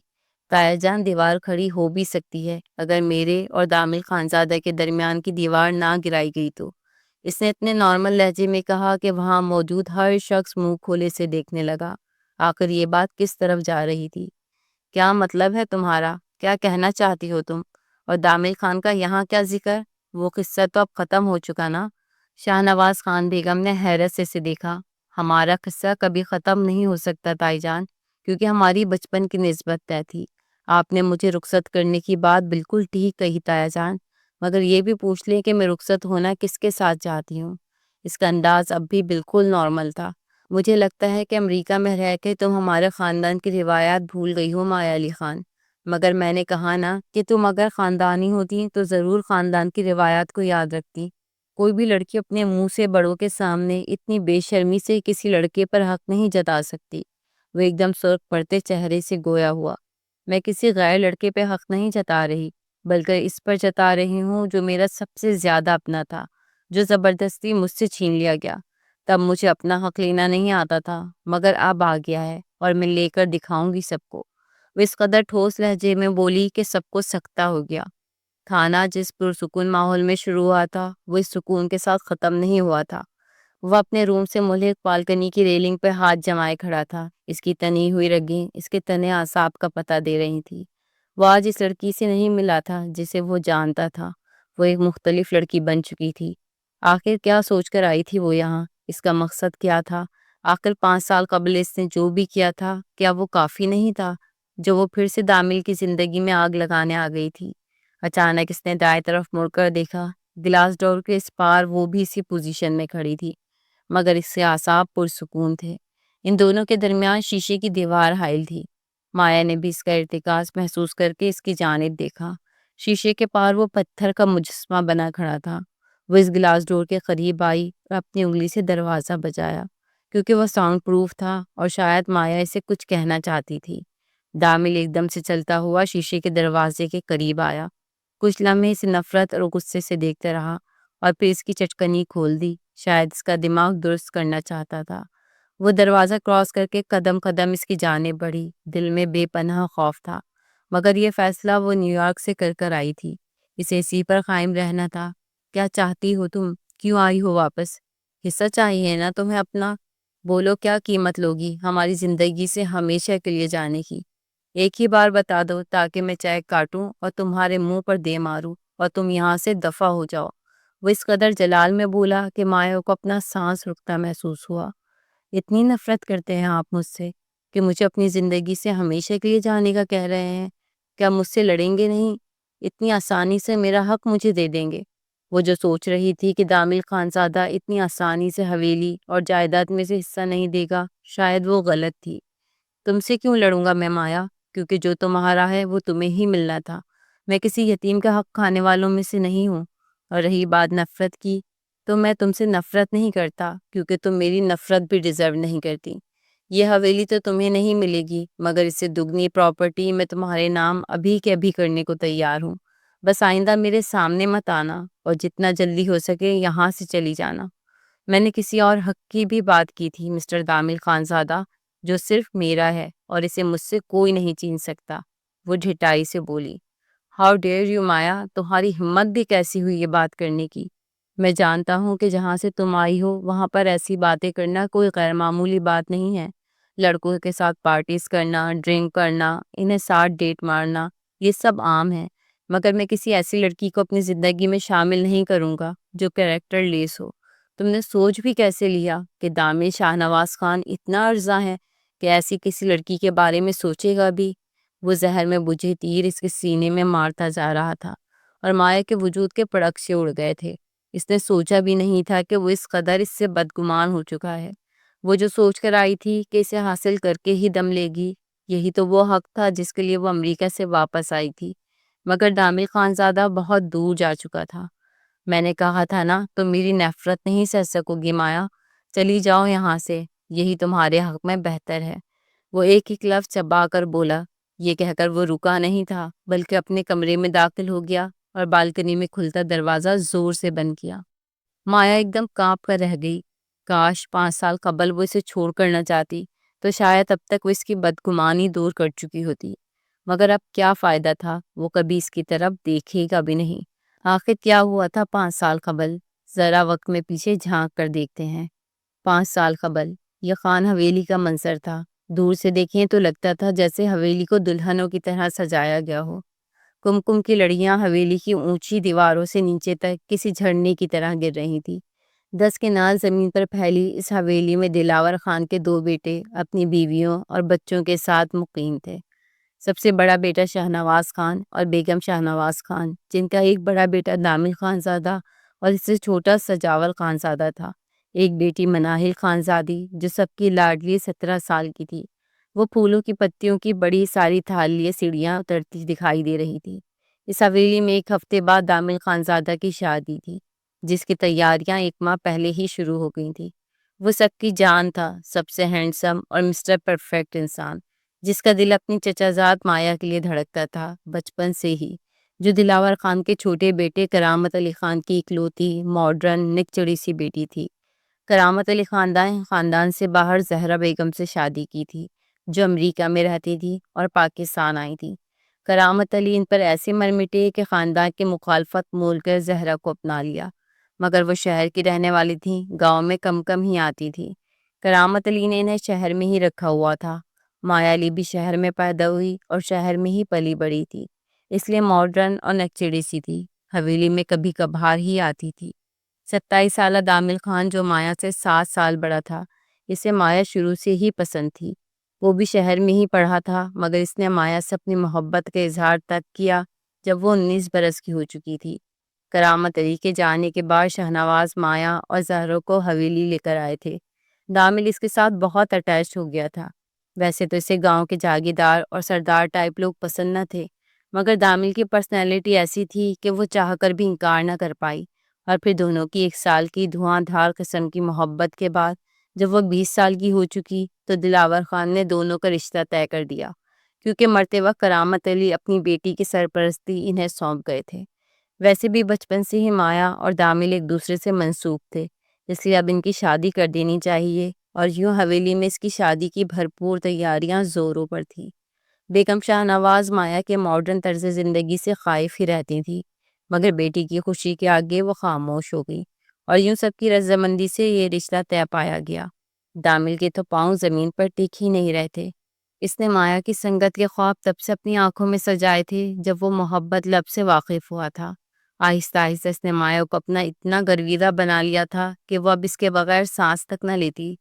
تایا جان، دیوار کھڑی ہو بھی سکتی ہے اگر میرے اور دامل خانزادہ کے درمیان کی دیوار نہ گرائی گئی تو۔ اس نے اتنے نارمل لہجے میں کہا کہ وہاں موجود ہر شخص منہ کھولے سے دیکھنے لگا۔ آخر یہ بات کس طرف جا رہی تھی؟ کیا مطلب ہے تمہارا؟ کیا کہنا چاہتی ہو تم؟ اور دامل خان کا یہاں کیا ذکر؟ وہ قصہ تو اب ختم ہو چکا نا؟ شاہ نواز خان بیگم نے حیرت سے اسے دیکھا۔ ہمارا قصہ کبھی ختم نہیں ہو سکتا تائی جان، کیونکہ ہماری بچپن کی نسبت طے تھی۔ آپ نے مجھے رخصت کرنے کی بات بالکل ٹھیک کہی تایا جان، مگر یہ بھی پوچھ لیں کہ میں رخصت ہونا کس کے ساتھ چاہتی ہوں۔ اس کا انداز اب بھی بالکل نارمل تھا۔ مجھے لگتا ہے کہ امریکہ میں رہ کے تم ہمارے خاندان کی روایات بھول گئی ہو مایا علی خان، مگر میں نے کہا نا کہ تم اگر خاندانی ہوتی تو ضرور خاندان کی روایات کو یاد رکھتی۔ کوئی بھی لڑکی اپنے منہ سے بڑوں کے سامنے اتنی بے شرمی سے کسی لڑکے پر حق نہیں جتا سکتی۔ وہ ایک دم سرخ پڑتے چہرے سے گویا ہوا۔ میں کسی غیر لڑکے پہ حق نہیں جتا رہی، بلکہ اس پر جتا رہی ہوں جو میرا سب سے زیادہ اپنا تھا، جو زبردستی مجھ سے چھین لیا گیا۔ تب مجھے اپنا حق لینا نہیں آتا تھا، مگر اب آ گیا ہے اور میں لے کر دکھاؤں گی سب کو۔ وہ اس قدر ٹھوس لہجے میں بولی کہ سب کو سکتہ ہو گیا۔ کھانا جس پرسکون ماحول میں شروع ہوا تھا، وہ اس سکون کے ساتھ ختم نہیں ہوا تھا۔ وہ اپنے روم سے ملحق بالکنی کی ریلنگ پہ ہاتھ جمائے کھڑا تھا۔ اس کی تنی ہوئی رگیں اس کے تنے اعصاب کا پتہ دے رہی تھی۔ وہ آج اس لڑکی سے نہیں ملا تھا جسے وہ جانتا تھا۔ وہ ایک مختلف لڑکی بن چکی تھی۔ آخر کیا سوچ کر آئی تھی وہ یہاں؟ اس کا مقصد کیا تھا؟ آخر 5 سال قبل اس نے جو بھی کیا تھا، کیا وہ کافی نہیں تھا؟ جو وہ پھر سے دامل کی زندگی میں آگ لگانے آ گئی تھی۔ اچانک اس نے دائیں طرف مڑ کر دیکھا۔ گلاس ڈور کے اس پار وہ بھی اسی پوزیشن میں کھڑی تھی، مگر اس سے اعصاب پرسکون تھے۔ ان دونوں کے درمیان شیشے کی دیوار حائل تھی۔ مایا نے بھی اس کا ارتکاز محسوس کر کے اس کی جانب دیکھا۔ شیشے کے پار وہ پتھر کا مجسمہ بنا کھڑا تھا۔ وہ اس گلاس ڈور کے قریب آئی اور اپنی انگلی سے دروازہ بجایا، کیونکہ وہ ساؤنڈ پروف تھا اور شاید مایا اسے کچھ کہنا چاہتی تھی۔ دامل ایک دم سے چلتا ہوا شیشے کے دروازے کے قریب آیا۔ کچھ لمحے اسے نفرت اور غصے سے دیکھتا رہا اور پھر اس کی چٹکنی کھول دی۔ شاید اس کا دماغ درست کرنا چاہتا تھا۔ وہ دروازہ کراس کر کے قدم قدم اس کی جانب بڑھی۔ دل میں بے پناہ خوف تھا، مگر یہ فیصلہ وہ نیو یارک سے کر آئی تھی۔ اسے اسی پر قائم رہنا تھا۔ کیا چاہتی ہو تم؟ کیوں آئی ہو واپس؟ حصہ چاہیے نا تمہیں اپنا؟ بولو، کیا قیمت لوگی ہماری زندگی سے ہمیشہ کے لیے جانے کی؟ ایک ہی بار بتا دو تاکہ میں چیک کاٹوں اور تمہارے منہ پر دے ماروں اور تم یہاں سے دفع ہو جاؤ۔ وہ اس قدر جلال میں بولا کہ مایا کو اپنا سانس رکتا محسوس ہوا۔ اتنی نفرت کرتے ہیں آپ مجھ سے کہ مجھے اپنی زندگی سے ہمیشہ کے لیے جانے کا کہہ رہے ہیں؟ کیا مجھ سے لڑیں گے نہیں؟ اتنی آسانی سے میرا حق مجھے دے دیں گے؟ وہ جو سوچ رہی تھی کہ دامل خانزادہ اتنی آسانی سے حویلی اور جائیداد میں سے حصہ نہیں دے گا، شاید وہ غلط تھی۔ تم سے کیوں لڑوں گا میں مایا؟ کیونکہ جو تمہارا ہے وہ تمہیں ہی ملنا تھا۔ میں کسی یتیم کا حق کھانے والوں میں سے نہیں ہوں۔ اور رہی بات نفرت کی، تو میں تم سے نفرت نہیں کرتا، کیونکہ تم میری نفرت بھی ڈیزرو نہیں کرتی۔ یہ حویلی تو تمہیں نہیں ملے گی، مگر اس سے دگنی پراپرٹی میں تمہارے نام ابھی کے ابھی کرنے کو تیار ہوں۔ بس آئندہ میرے سامنے مت آنا اور جتنا جلدی ہو سکے یہاں سے چلی جانا۔ میں نے کسی اور حق کی بھی بات کی تھی مسٹر دامل خانزادہ، جو صرف میرا ہے اور اسے مجھ سے کوئی نہیں چھین سکتا۔ وہ ڈھٹائی سے بولی۔ ہاؤ ڈیئر یو مایا، تمہاری ہمت بھی کیسی ہوئی یہ بات کرنے کی؟ میں جانتا ہوں کہ جہاں سے تم آئی ہو وہاں پر ایسی باتیں کرنا کوئی غیر معمولی بات نہیں ہے۔ لڑکوں کے ساتھ پارٹیز کرنا، ڈرنک کرنا، انہیں ساتھ ڈیٹ مارنا، یہ سب عام ہے، مگر میں کسی ایسی لڑکی کو اپنی زندگی میں شامل نہیں کروں گا جو کریکٹر لیس ہو۔ تم نے سوچ بھی کیسے لیا کہ دامل شاہ نواز خان اتنا ارزاں ہے کہ ایسی کسی لڑکی کے بارے میں سوچے گا بھی؟ وہ زہر میں بجھے تیر اس کے سینے میں مارتا جا رہا تھا اور مایا کے وجود کے پڑکشے اڑ گئے تھے۔ اس نے سوچا بھی نہیں تھا کہ وہ اس قدر اس سے بدگمان ہو چکا ہے۔ وہ جو سوچ کر آئی تھی کہ اسے حاصل کر کے ہی دم لے گی، یہی تو وہ حق تھا جس کے لیے وہ امریکہ سے واپس آئی تھی۔ مگر دامل خانزادہ بہت دور جا چکا تھا۔ میں نے کہا تھا نا، تم میری نفرت نہیں سہ سکو گی مایا۔ چلی جاؤ یہاں سے، یہی تمہارے حق میں بہتر ہے۔ وہ ایک ایک لفظ چبا کر بولا۔ یہ کہہ کر وہ رکا نہیں تھا، بلکہ اپنے کمرے میں داخل ہو گیا اور بالکنی میں کھلتا دروازہ زور سے بند کیا۔ مایا ایک دم کانپ کر رہ گئی۔ کاش 5 سال قبل وہ اسے چھوڑ کر نہ جاتی تو شاید اب تک وہ اس کی بدگمانی دور کر چکی ہوتی، مگر اب کیا فائدہ تھا، وہ کبھی اس کی طرف دیکھے گا بھی نہیں۔ آخر کیا ہوا تھا 5 سال قبل؟ ذرا وقت میں پیچھے جھانک کر دیکھتے ہیں۔ 5 سال قبل یہ خان حویلی کا منظر تھا۔ دور سے دیکھیں تو لگتا تھا جیسے حویلی کو دلہنوں کی طرح سجایا گیا ہو۔ کمکم کی لڑیاں حویلی کی اونچی دیواروں سے نیچے تک کسی جھرنے کی طرح گر رہی تھی۔ 10 کنال زمین پر پھیلی اس حویلی میں دلاور خان کے 2 بیٹے اپنی بیویوں اور بچوں کے ساتھ مقیم تھے۔ سب سے بڑا بیٹا شاہنواز خان اور بیگم شاہنواز خان، جن کا ایک بڑا بیٹا دامل خان زادہ اور اس سے چھوٹا سجاول خان زادہ تھا۔ ایک بیٹی مناہل خان زادی جو سب کی لاڈلی 17 سال کی تھی۔ وہ پھولوں کی پتیوں کی بڑی ساری تھال لیے سیڑھیاں اترتی دکھائی دے رہی تھی۔ اس حویلی میں ایک ہفتے بعد دامل خان زادہ کی شادی تھی، جس کی تیاریاں 1 ماہ پہلے ہی شروع ہو گئی تھیں۔ وہ سب کی جان تھا، سب سے ہینڈسم اور مسٹر پرفیکٹ انسان، جس کا دل اپنی چچا زاد مایا کے لیے دھڑکتا تھا بچپن سے ہی، جو دلاور خان کے چھوٹے بیٹے کرامت علی خان کی اکلوتی ماڈرن نک چڑی سی بیٹی تھی۔ کرامت علی خاندان سے باہر زہرا بیگم سے شادی کی تھی، جو امریکہ میں رہتی تھی اور پاکستان آئی تھی۔ کرامت علی ان پر ایسے مر مٹے کہ خاندان کی مخالفت مول کر زہرا کو اپنا لیا، مگر وہ شہر کی رہنے والی تھی، گاؤں میں کم کم ہی آتی تھی۔ کرامت علی نے انہیں شہر میں ہی رکھا ہوا تھا۔ مایا علی بھی شہر میں پیدا ہوئی اور شہر میں ہی پلی بڑی تھی، اس لیے ماڈرن اور نکچڑی سی تھی، حویلی میں کبھی کبھار ہی آتی تھی۔ 27 سالہ دامل خان جو مایا سے 7 سال بڑا تھا، اسے مایا شروع سے ہی پسند تھی۔ وہ بھی شہر میں ہی پڑھا تھا، مگر اس نے مایا سے اپنی محبت کا اظہار تب کیا جب وہ 19 برس کی ہو چکی تھی۔ کرامت علی کے جانے کے بعد شاہنواز مایا اور زہرا کو حویلی لے کر آئے تھے۔ دامل اس کے ساتھ بہت اٹیچ ہو گیا تھا۔ ویسے تو اسے گاؤں کے جاگیردار اور سردار ٹائپ لوگ پسند نہ تھے، مگر دامل کی پرسنالٹی ایسی تھی کہ وہ چاہ کر بھی انکار نہ کر پائی، اور پھر دونوں کی 1 سال کی دھواں دھار قسم کی محبت کے بعد جب وہ 20 سال کی ہو چکی تو دلاور خان نے دونوں کا رشتہ طے کر دیا، کیونکہ مرتے وقت کرامت علی اپنی بیٹی کی سرپرستی انہیں سونپ گئے تھے۔ ویسے بھی بچپن سے ہی مایا اور دامل ایک دوسرے سے منسوب تھے، اس لیے اب ان کی شادی کر دینی چاہیے، اور یوں حویلی میں اس کی شادی کی بھرپور تیاریاں زوروں پر تھیں۔ بیگم شاہنواز مایا کے ماڈرن طرز زندگی سے خائف ہی رہتی تھی، مگر بیٹی کی خوشی کے آگے وہ خاموش ہو گئی، اور یوں سب کی رضامندی سے یہ رشتہ طے پایا گیا۔ دامل کے تو پاؤں زمین پر ٹک ہی نہیں رہے تھے۔ اس نے مایا کی سنگت کے خواب تب سے اپنی آنکھوں میں سجائے تھے جب وہ محبت لب سے واقف ہوا تھا۔ آہستہ آہستہ اس نے مایا کو اپنا اتنا گرویدہ بنا لیا تھا کہ وہ اب اس کے بغیر سانس تک نہ لیتی۔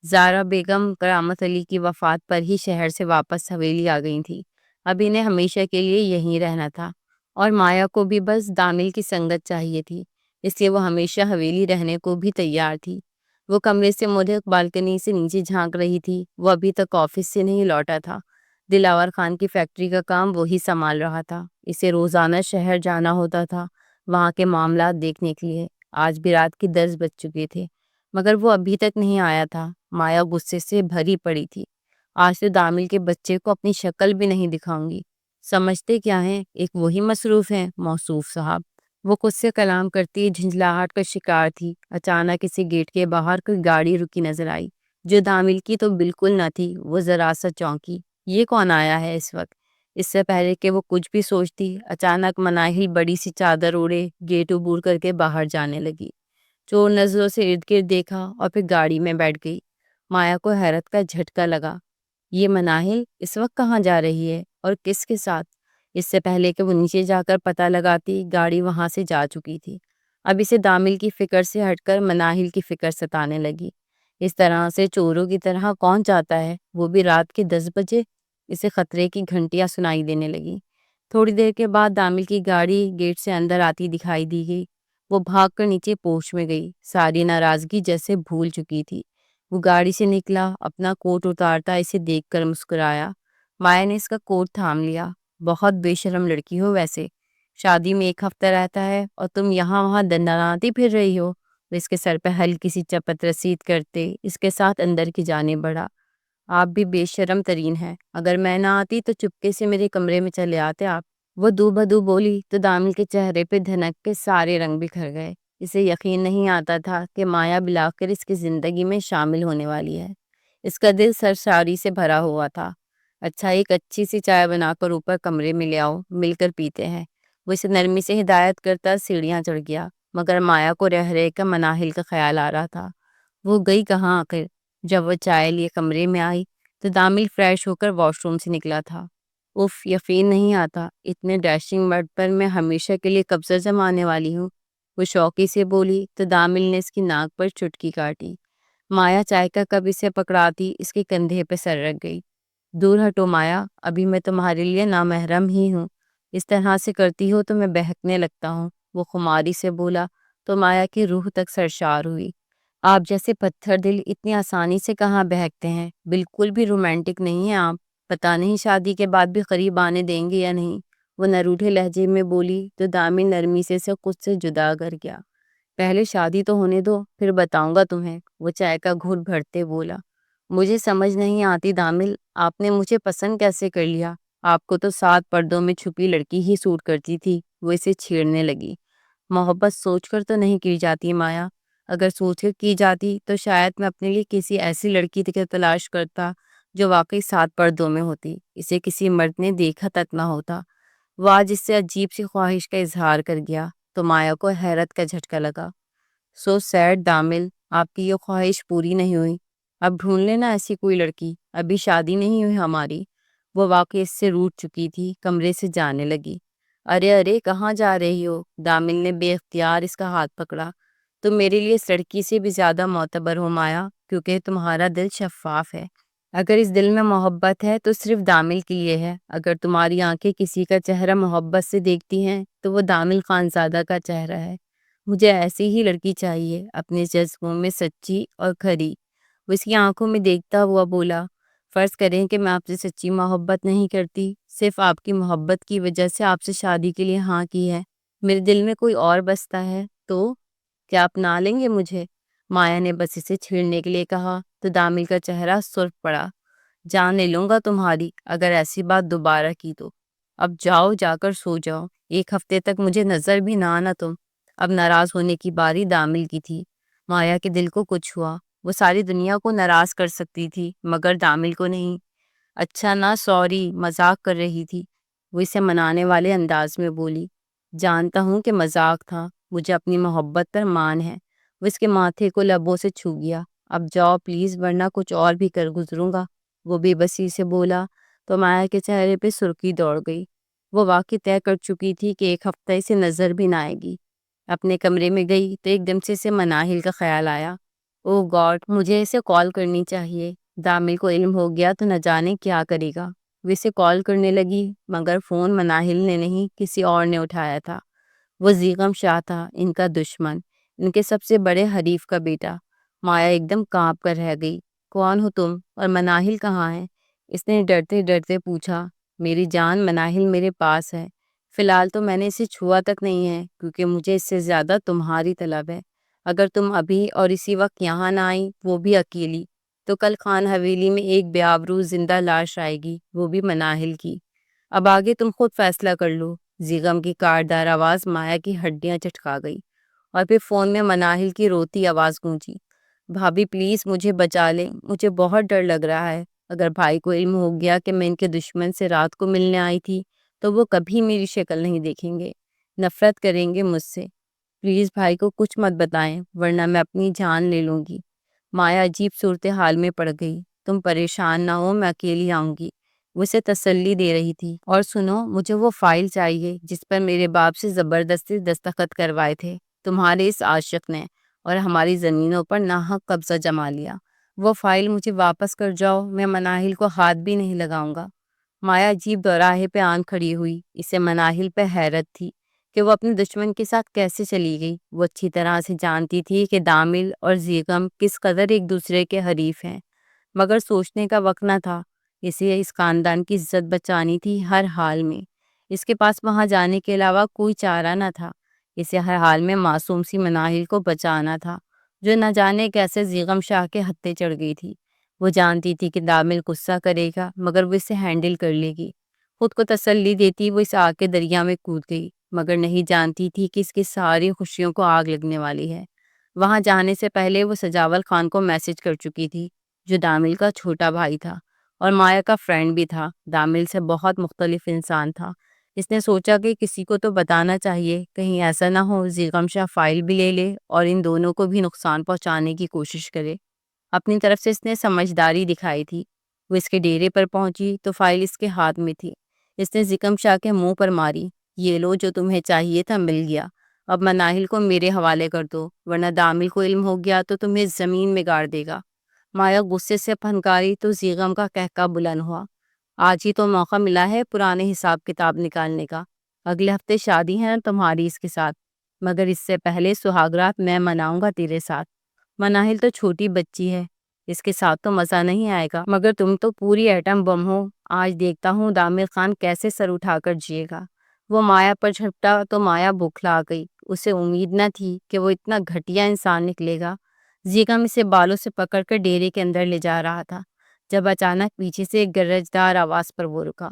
زہرا بیگم کرامت علی کی وفات پر ہی شہر سے واپس حویلی آ گئی تھی۔ اب انہیں ہمیشہ کے لیے یہیں رہنا تھا، اور مایا کو بھی بس دامل کی سنگت چاہیے تھی، اس لیے وہ ہمیشہ حویلی رہنے کو بھی تیار تھی۔ وہ کمرے سے مدھک بالکنی سے نیچے جھانک رہی تھی۔ وہ ابھی تک آفس سے نہیں لوٹا تھا، دلاور خان کی فیکٹری کا کام وہی سنبھال رہا تھا۔ اسے روزانہ شہر جانا ہوتا تھا وہاں کے معاملات دیکھنے کے لیے۔ آج بھی رات کی 10 بج چکے تھے، مگر وہ ابھی تک نہیں آیا تھا۔ مایا غصے سے بھری پڑی تھی۔ آج تو دامل کے بچے کو اپنی شکل بھی نہیں دکھاؤں گی۔ سمجھتے کیا ہیں، ایک وہی مصروف ہیں موصوف صاحب۔ وہ خود سے کلام کرتی جھنجھلاہٹ کا شکار تھی۔ اچانک کسی گیٹ کے باہر کوئی گاڑی رکی نظر آئی، جو دامل کی تو بالکل نہ تھی۔ وہ ذرا سا چونکی، یہ کون آیا ہے اس وقت؟ اس سے پہلے کہ وہ کچھ بھی سوچتی، اچانک مناہل بڑی سی چادر اوڑے گیٹ عبور کر کے باہر جانے لگی۔ چور نظروں سے ارد گرد دیکھا اور پھر گاڑی میں بیٹھ گئی۔ مایا کو حیرت کا جھٹکا لگا۔ یہ مناہل اس وقت کہاں جا رہی ہے اور کس کے ساتھ؟ اس سے پہلے کہ وہ نیچے جا کر پتہ لگاتی، گاڑی وہاں سے جا چکی تھی۔ اب اسے دامل کی فکر سے ہٹ کر مناہل کی فکر ستانے لگی۔ اس طرح سے چوروں کی طرح کون چاہتا ہے، وہ بھی رات کے 10 بجے؟ اسے خطرے کی گھنٹیاں سنائی دینے لگی۔ تھوڑی دیر کے بعد دامل کی گاڑی گیٹ سے اندر آتی دکھائی دی گئی۔ وہ بھاگ کر نیچے پوچھ میں گئی، ساری ناراضگی جیسے بھول چکی تھی۔ وہ گاڑی سے نکلا، اپنا کوٹ اتارتا اسے دیکھ کر مسکرایا۔ مایا نے اس کا کوٹ تھام لیا۔ بہت بے شرم لڑکی ہو ویسے، شادی میں 1 ہفتہ رہتا ہے اور تم یہاں وہاں دندناتی پھر رہی ہو۔ وہ اس کے سر پہ ہلکی سی چپت رسید کرتے اس کے ساتھ اندر کی جانب بڑھا۔ آپ بھی بے شرم ترین ہیں، اگر میں نہ آتی تو چپکے سے میرے کمرے میں چلے آتے آپ۔ وہ دو بدو بولی تو دامل کے چہرے پہ دھنک کے سارے رنگ بکھر گئے۔ اسے یقین نہیں آتا تھا کہ مایا بالآخر اس کی زندگی میں شامل ہونے والی ہے۔ اس کا دل سرشاری سے بھرا ہوا تھا۔ اچھا، ایک اچھی سی چائے بنا کر اوپر کمرے میں لے آؤ، مل کر پیتے ہیں۔ وہ اسے نرمی سے ہدایت کرتا سیڑھیاں چڑھ گیا، مگر مایا کو رہ رہ کر مناہل کا خیال آ رہا تھا۔ وہ گئی کہاں آخر؟ جب وہ چائے لیے کمرے میں آئی تو دامل فریش ہو کر واش روم سے نکلا تھا۔ اف، یقین نہیں آتا، اتنے ڈیشنگ مرد پر میں ہمیشہ کے لیے قبضہ جمانے والی ہوں، وہ شوقی سے بولی تو دامل نے اس کی ناک پر چٹکی کاٹی۔ مایا چائے کا کپ اسے پکڑاتی اس کے کندھے پہ سر رکھ گئی۔ دور ہٹو مایا، ابھی میں تمہارے لیے نامحرم ہی ہوں، اس طرح سے کرتی ہو تو میں بہکنے لگتا ہوں، وہ خماری سے بولا تو مایا کی روح تک سرشار ہوئی۔ آپ جیسے پتھر دل اتنی آسانی سے کہاں بہکتے ہیں، بالکل بھی رومانٹک نہیں ہیں آپ، پتہ نہیں شادی کے بعد بھی قریب آنے دیں گے یا نہیں، وہ نروٹھے لہجے میں بولی تو دامن نرمی سے خود سے جدا کر گیا۔ پہلے شادی تو ہونے دو، پھر بتاؤں گا تمہیں، وہ چائے کا گھونٹ بھرتے بولا۔ مجھے سمجھ نہیں آتی دامل، آپ نے مجھے پسند کیسے کر لیا؟ آپ کو تو 7 پردوں میں چھپی لڑکی ہی سوٹ کرتی تھی، وہ اسے چھیڑنے لگی۔ محبت سوچ کر تو نہیں کی جاتی مایا، اگر سوچ کر کی جاتی تو شاید میں اپنے لیے کسی ایسی لڑکی کی تلاش کرتا جو واقعی 7 پردوں میں ہوتی، اسے کسی مرد نے دیکھا تک نہ ہوتا۔ وہ آج اس سے عجیب سی خواہش کا اظہار کر گیا تو مایا کو حیرت کا جھٹکا لگا۔ سو سیڈ دامل، آپ کی یہ خواہش پوری نہیں ہوئی، اب ڈھونڈ لینا ایسی کوئی لڑکی، ابھی شادی نہیں ہوئی ہماری۔ وہ واقعی اس سے روٹھ چکی تھی، کمرے سے جانے لگی۔ ارے ارے، کہاں جا رہی ہو؟ دامل نے بے اختیار اس کا ہاتھ پکڑا۔ تم میرے لیے اس لڑکی سے بھی زیادہ معتبر ہو مایا، کیونکہ تمہارا دل شفاف ہے۔ اگر اس دل میں محبت ہے تو صرف دامل کے لیے ہے۔ اگر تمہاری آنکھیں کسی کا چہرہ محبت سے دیکھتی ہیں تو وہ دامل خانزادہ کا چہرہ ہے۔ مجھے ایسی ہی لڑکی چاہیے، اپنے جذبوں میں سچی اور کھری۔ وہ اس کی آنکھوں میں دیکھتا ہوا بولا، فرض کریں کہ میں آپ سے سچی محبت نہیں کرتی، صرف آپ کی محبت کی وجہ سے آپ سے شادی کے لیے ہاں کی ہے، میرے دل میں کوئی اور بستا ہے تو کیا اپنا لیں گے مجھے؟ مایا نے بس اسے چھیڑنے کے لیے کہا تو دامل کا چہرہ سرخ پڑا۔ جان لے لوں گا تمہاری اگر ایسی بات دوبارہ کی تو۔ اب جاؤ، جا کر سو جاؤ، 1 ہفتے تک مجھے نظر بھی نہ آنا تم۔ اب ناراض ہونے کی باری دامل کی تھی۔ مایا کے دل کو کچھ ہوا، وہ ساری دنیا کو ناراض کر سکتی تھی مگر دامل کو نہیں۔ اچھا نا، سوری، مذاق کر رہی تھی، وہ اسے منانے والے انداز میں بولی۔ جانتا ہوں کہ مذاق تھا، مجھے اپنی محبت پر مان ہے۔ وہ اس کے ماتھے کو لبوں سے چھو گیا۔ اب جاؤ پلیز، ورنہ کچھ اور بھی کر گزروں گا، وہ بے بسی سے بولا تو مایا کے چہرے پہ سرخی دوڑ گئی۔ وہ واقعی طے کر چکی تھی کہ 1 ہفتہ اسے نظر بھی نہ آئے گی۔ اپنے کمرے میں گئی تو ایک دم سے اسے مناہل کا خیال آیا۔ او گاڈ، مجھے اسے کال کرنی چاہیے۔ دامل کو علم ہو گیا تو نہ جانے کیا کرے گا۔ وہ اسے کال کرنے لگی مگر فون مناہل نے نہیں، کسی اور نے اٹھایا تھا۔ وہ زیغم شاہ تھا، ان کا دشمن، ان کے سب سے بڑے حریف کا بیٹا۔ مایا ایک دم کانپ کر رہ گئی۔ کون ہو تم اور مناہل کہاں ہے؟ اس نے ڈرتے ڈرتے پوچھا۔ میری جان، مناہل میرے پاس ہے، فی الحال تو میں نے اسے چھوا تک نہیں ہے کیونکہ مجھے اس سے زیادہ تمہاری طلب ہے۔ اگر تم ابھی اور اسی وقت یہاں نہ آئی، وہ بھی اکیلی، تو کل خان حویلی میں ایک بے آبرو زندہ لاش آئے گی، وہ بھی مناہل کی۔ اب آگے تم خود فیصلہ کر لو۔ زیغم کی کاردار آواز مایا کی ہڈیاں چٹکا گئی اور پھر فون میں مناہل کی روتی آواز گونجی۔ بھابھی پلیز مجھے بچا لیں، مجھے بہت ڈر لگ رہا ہے۔ اگر بھائی کو علم ہو گیا کہ میں ان کے دشمن سے رات کو ملنے آئی تھی تو وہ کبھی میری شکل نہیں دیکھیں گے، نفرت کریں گے مجھ سے۔ پلیز بھائی کو کچھ مت بتائیں ورنہ میں اپنی جان لے لوں گی۔ مایا عجیب صورتحال میں پڑ گئی۔ تم پریشان نہ ہو، میں اکیلی آؤں گی، وہ اسے تسلی دے رہی تھی۔ اور سنو، مجھے وہ فائل چاہیے جس پر میرے باپ سے زبردستی دستخط کروائے تھے تمہارے اس عاشق نے اور ہماری زمینوں پر ناحق قبضہ جما لیا۔ وہ فائل مجھے واپس کر جاؤ، میں مناہل کو ہاتھ بھی نہیں لگاؤں گا۔ مایا عجیب دوراہے پہ آن کھڑی ہوئی، اسے مناہل پہ حیرت تھی کہ وہ اپنے دشمن کے ساتھ کیسے چلی گئی۔ وہ اچھی طرح سے جانتی تھی کہ دامل اور زیغم کس قدر ایک دوسرے کے حریف ہیں، مگر سوچنے کا وقت نہ تھا۔ اسے اس خاندان کی عزت بچانی تھی ہر حال میں، اس کے پاس وہاں جانے کے علاوہ کوئی چارہ نہ تھا۔ اسے ہر حال میں معصوم سی مناہل کو بچانا تھا جو نہ جانے کیسے زیغم شاہ کے ہتھے چڑھ گئی تھی۔ وہ جانتی تھی کہ دامل غصہ کرے گا مگر وہ اسے ہینڈل کر لے گی۔ خود کو تسلی دیتی وہ اس آگ کے دریا میں کود گئی مگر نہیں جانتی تھی کہ اس کی ساری خوشیوں کو آگ لگنے والی ہے۔ وہاں جانے سے پہلے وہ سجاول خان کو میسج کر چکی تھی، جو دامل کا چھوٹا بھائی تھا اور مایا کا فرینڈ بھی تھا۔ دامل سے بہت مختلف انسان تھا۔ اس نے سوچا کہ کسی کو تو بتانا چاہیے، کہیں ایسا نہ ہو زیغم شاہ فائل بھی لے لے اور ان دونوں کو بھی نقصان پہنچانے کی کوشش کرے۔ اپنی طرف سے اس نے سمجھداری دکھائی تھی۔ وہ اس کے ڈیرے پر پہنچی تو فائل اس کے ہاتھ میں تھی۔ اس نے زیغم شاہ کے منہ پر ماری، یہ لو، جو تمہیں چاہیے تھا مل گیا، اب مناہل کو میرے حوالے کر دو، ورنہ دامل کو علم ہو گیا تو تمہیں زمین میں گاڑ دے گا۔ مایا غصے سے پھنکاری تو زیغم کا قہقہ بلند ہوا۔ آج ہی تو موقع ملا ہے پرانے حساب کتاب نکالنے کا۔ اگلے ہفتے شادی ہے نا تمہاری اس کے ساتھ، مگر اس سے پہلے سہاگرات میں مناؤں گا تیرے ساتھ۔ مناہل تو چھوٹی بچی ہے، اس کے ساتھ تو مزہ نہیں آئے گا، مگر تم تو پوری ایٹم بم ہو۔ آج دیکھتا ہوں دامل خان کیسے سر اٹھا کر جیے گا۔ وہ مایا پر جھپٹا تو مایا بوکھلا گئی۔ اسے امید نہ تھی کہ وہ اتنا گھٹیا انسان نکلے گا۔ زیغم اسے بالوں سے پکڑ کر ڈیرے کے اندر لے جا رہا تھا جب اچانک پیچھے سے ایک گرجدار آواز پر وہ رکا۔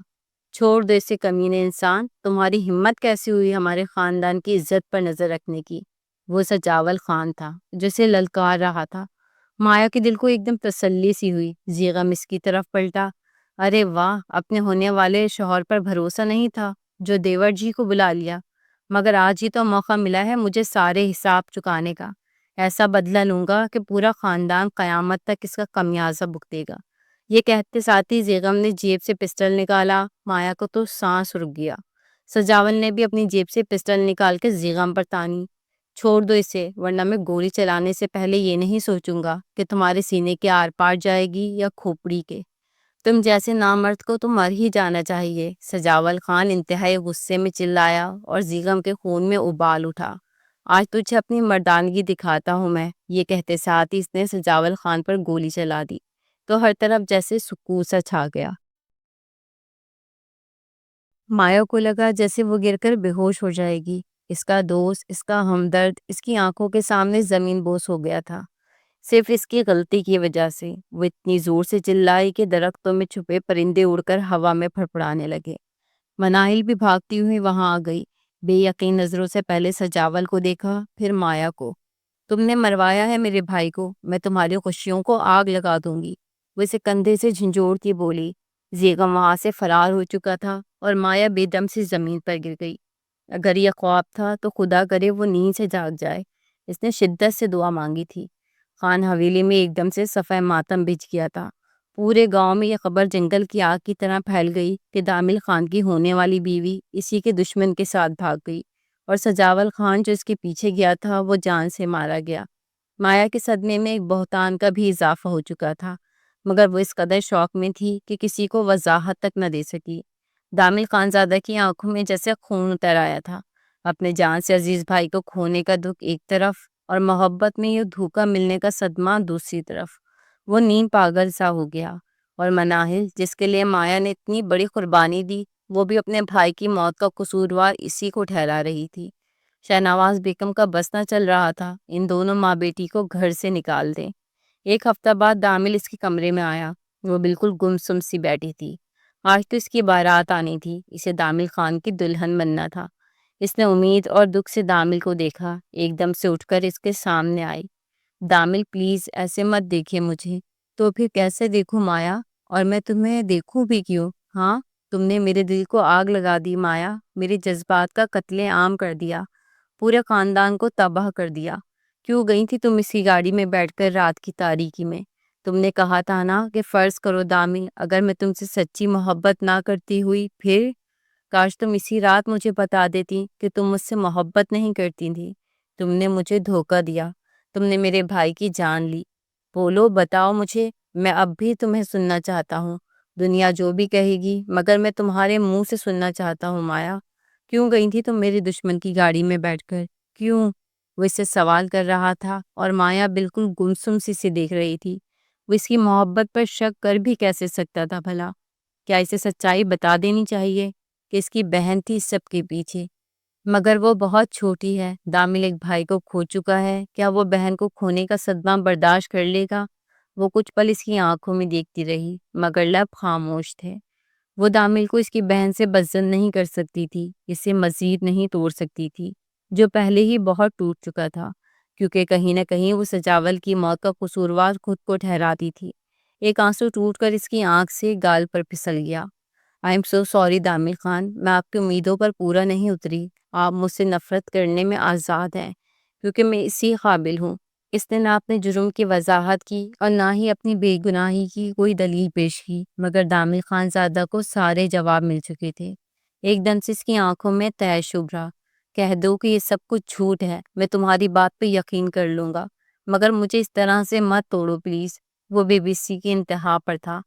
چھوڑ دو اسے کمینے انسان، تمہاری ہمت کیسی ہوئی ہمارے خاندان کی عزت پر نظر رکھنے کی؟ وہ سجاول خان تھا جو اسے للکار رہا تھا۔ مایا کے دل کو ایک دم تسلی سی ہوئی۔ زیغم اس کی طرف پلٹا۔ ارے واہ، اپنے ہونے والے شوہر پر بھروسہ نہیں تھا جو دیور جی کو بلا لیا، مگر آج ہی تو موقع ملا ہے مجھے سارے حساب چکانے کا۔ ایسا بدلہ لوں گا کہ پورا خاندان قیامت تک اس کا خمیازہ بھگتے گا۔ یہ کہتے ساتھ ہی زیغم نے جیب سے پسٹل نکالا۔ مایا کو تو سانس رک گیا۔ سجاول نے بھی اپنی جیب سے پسٹل نکال کے زیغم پر تانی۔ چھوڑ دو اسے، ورنہ میں گولی چلانے سے پہلے یہ نہیں سوچوں گا کہ تمہارے سینے کے آر پار جائے گی یا کھوپڑی کے۔ تم جیسے نامرد کو تو مر ہی جانا چاہیے۔ سجاول خان انتہائی غصے میں چلایا اور زیغم کے خون میں ابال اٹھا۔ آج تجھے اپنی مردانگی دکھاتا ہوں میں، یہ کہتے ساتھ ہی اس نے سجاول خان پر گولی چلا دی تو ہر طرف جیسے سکون سا چھا گیا۔ مایا کو لگا جیسے وہ گر کر بے ہوش ہو جائے گی۔ اس کا دوست، اس کا ہمدرد، اس کی آنکھوں کے سامنے زمین بوس ہو گیا تھا، صرف اس کی غلطی کی وجہ سے۔ وہ اتنی زور سے چلائی کہ درختوں میں چھپے پرندے اڑ کر ہوا میں پھڑپڑانے لگے۔ مناہل بھی بھاگتی ہوئی وہاں آ گئی، بے یقین نظروں سے پہلے سجاول کو دیکھا، پھر مایا کو۔ تم نے مروایا ہے میرے بھائی کو، میں تمہاری خوشیوں کو آگ لگا دوں گی، وہ اسے کندھے سے جھنجھوڑتی بولی۔ زیغم وہاں سے فرار ہو چکا تھا اور مایا بے دم سے زمین پر گر گئی۔ اگر یہ خواب تھا تو خدا کرے وہ نیند سے جاگ جائے۔ اس نے شدت سے دعا مانگی تھی۔ خان حویلی میں ایک دم سے صفحہ ماتم بچھ گیا تھا۔ پورے گاؤں میں یہ خبر جنگل کی آگ کی طرح پھیل گئی کہ دامل خان کی ہونے والی بیوی اسی کے دشمن کے ساتھ بھاگ گئی اور سجاول خان جو اس کے پیچھے گیا تھا وہ جان سے مارا گیا۔ مایا کے صدمے میں ایک بہتان کا بھی اضافہ ہو چکا تھا، مگر وہ اس قدر شوق میں تھی کہ کسی کو وضاحت تک نہ دے سکی۔ دامل خانزادہ کی آنکھوں میں جیسے خون اتر آیا تھا۔ اپنے جان سے عزیز بھائی کو کھونے کا دکھ ایک طرف اور محبت میں یہ دھوکہ ملنے کا صدمہ دوسری طرف۔ وہ نیم پاگل سا ہو گیا۔ اور مناہل، جس کے لیے مایا نے اتنی بڑی قربانی دی، وہ بھی اپنے بھائی کی موت کا قصوروار اسی کو ٹھہرا رہی تھی۔ شہنواز بیگم کا بس نہ چل رہا تھا ان دونوں ماں بیٹی کو گھر سے نکال دیں۔ ایک ہفتہ بعد دامل اس کے کمرے میں آیا۔ وہ بالکل گمسم سی بیٹھی تھی۔ آج تو اس کی بارات آنی تھی، اسے دامل خان کی دلہن بننا تھا۔ اس نے امید اور دکھ سے دامل کو دیکھا، ایک دم سے اٹھ کر اس کے سامنے آئی۔ دامل پلیز ایسے مت دیکھے مجھے۔ تو پھر کیسے دیکھوں مایا؟ اور میں تمہیں دیکھوں بھی کیوں؟ ہاں، تم نے میرے دل کو آگ لگا دی مایا، میرے جذبات کا قتل عام کر دیا، پورے خاندان کو تباہ کر دیا۔ کیوں گئی تھی تم اسی گاڑی میں بیٹھ کر رات کی تاریکی میں؟ تم نے کہا تھا نا کہ فرض کرو دامل، اگر میں تم سے سچی محبت نہ کرتی ہوئی پھر؟ کاش تم اسی رات مجھے بتا دیتی کہ تم مجھ سے محبت نہیں کرتی تھی۔ تم نے مجھے دھوکہ دیا، تم نے میرے بھائی کی جان لی۔ بولو، بتاؤ مجھے، میں اب بھی تمہیں سننا چاہتا ہوں، دنیا جو بھی کہے گی، مگر میں تمہارے منہ سے سننا چاہتا ہوں مایا۔ کیوں گئی تھی تم میرے دشمن کی گاڑی میں بیٹھ کر؟ کیوں؟ وہ اس سے سوال کر رہا تھا اور مایا بالکل گمسم سی سے دیکھ رہی تھی۔ وہ اس کی محبت پر شک کر بھی کیسے سکتا تھا بھلا؟ کیا اسے سچائی بتا دینی چاہیے کہ اس کی بہن تھی اس سب کے پیچھے؟ مگر وہ بہت چھوٹی ہے، دامل ایک بھائی کو کھو چکا ہے، کیا وہ بہن کو کھونے کا صدمہ برداشت کر لے گا؟ وہ کچھ پل اس کی آنکھوں میں دیکھتی رہی، مگر لب خاموش تھے۔ وہ دامل کو اس کی بہن سے بزن نہیں کر سکتی تھی، اسے مزید نہیں توڑ سکتی تھی جو پہلے ہی بہت ٹوٹ چکا تھا، کیونکہ کہیں نہ کہیں وہ سجاول کی موت کا قصوروار خود کو ٹھہراتی تھی۔ ایک آنسو ٹوٹ کر اس کی آنکھ سے گال پر پھسل گیا۔ آئی ایم سو سوری دامل خان، میں آپ کی امیدوں پر پورا نہیں اتری۔ آپ مجھ سے نفرت کرنے میں آزاد ہیں کیونکہ میں اسی قابل ہوں۔ اس نے نہ اپنے جرم کی وضاحت کی اور نہ ہی اپنی بے گناہی کی کوئی دلیل پیش کی، مگر دامل خان زادہ کو سارے جواب مل چکے تھے۔ ایک دم سے اس کی آنکھوں میں طیش ابھرا۔ کہہ دو کہ یہ سب کچھ جھوٹ ہے، میں تمہاری بات پہ یقین کر لوں گا، مگر مجھے اس طرح سے مت توڑو پلیز۔ وہ بے بسی کی انتہا پر تھا۔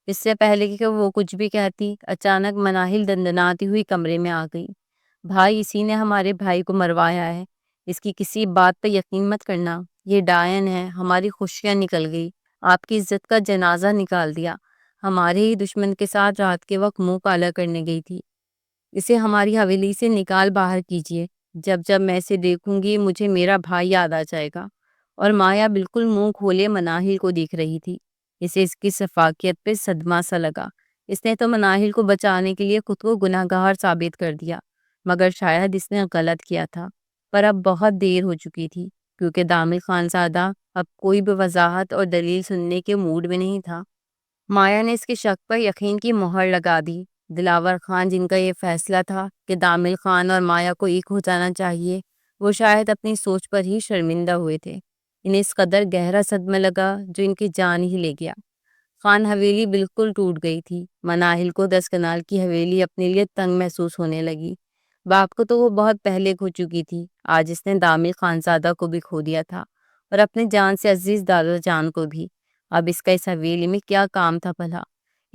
اس سے پہلے کہ وہ کچھ بھی کہتی، اچانک مناہل دندناتی ہوئی کمرے میں آ گئی۔ بھائی، اسی نے ہمارے بھائی کو مروایا ہے، اس کی کسی بات پہ یقین مت کرنا، یہ ڈائن ہے، ہماری خوشیاں نکل گئی، آپ کی عزت کا جنازہ نکال دیا، ہمارے ہی دشمن کے ساتھ رات کے وقت منہ کالا کرنے گئی تھی، اسے ہماری حویلی سے نکال باہر کیجیے، جب جب میں اسے دیکھوں گی مجھے میرا بھائی یاد آ جائے گا۔ اور مایا بالکل منہ کھولے مناہل کو دیکھ رہی تھی۔ اسے اس کی شفافیت پہ صدمہ سا لگا۔ اس نے تو مناہل کو بچانے کے لیے خود کو گناہ گار ثابت کر دیا، مگر شاید اس نے غلط کیا تھا۔ پر اب بہت دیر ہو چکی تھی، کیونکہ دامل خانزادہ اب کوئی بھی وضاحت اور دلیل سننے کے موڈ میں نہیں تھا۔ مایا نے اس کے شک پر یقین کی مہر لگا دی۔ دلاور خان، جن کا یہ فیصلہ تھا کہ دامل خان اور مایا کو ایک ہو جانا چاہیے، وہ شاید اپنی سوچ پر ہی شرمندہ ہوئے تھے۔ انہیں اس قدر گہرا صدمہ لگا جو ان کی جان ہی لے گیا۔ خان حویلی بالکل ٹوٹ گئی تھی۔ مناہل کو 10 کنال کی حویلی اپنے لیے تنگ محسوس ہونے لگی۔ باپ کو تو وہ بہت پہلے کھو چکی تھی، آج اس نے دامل خانزادہ کو بھی کھو دیا تھا، اور اپنے جان سے عزیز دادا جان کو بھی۔ اب اس کا اس حویلی میں کیا کام تھا بھلا؟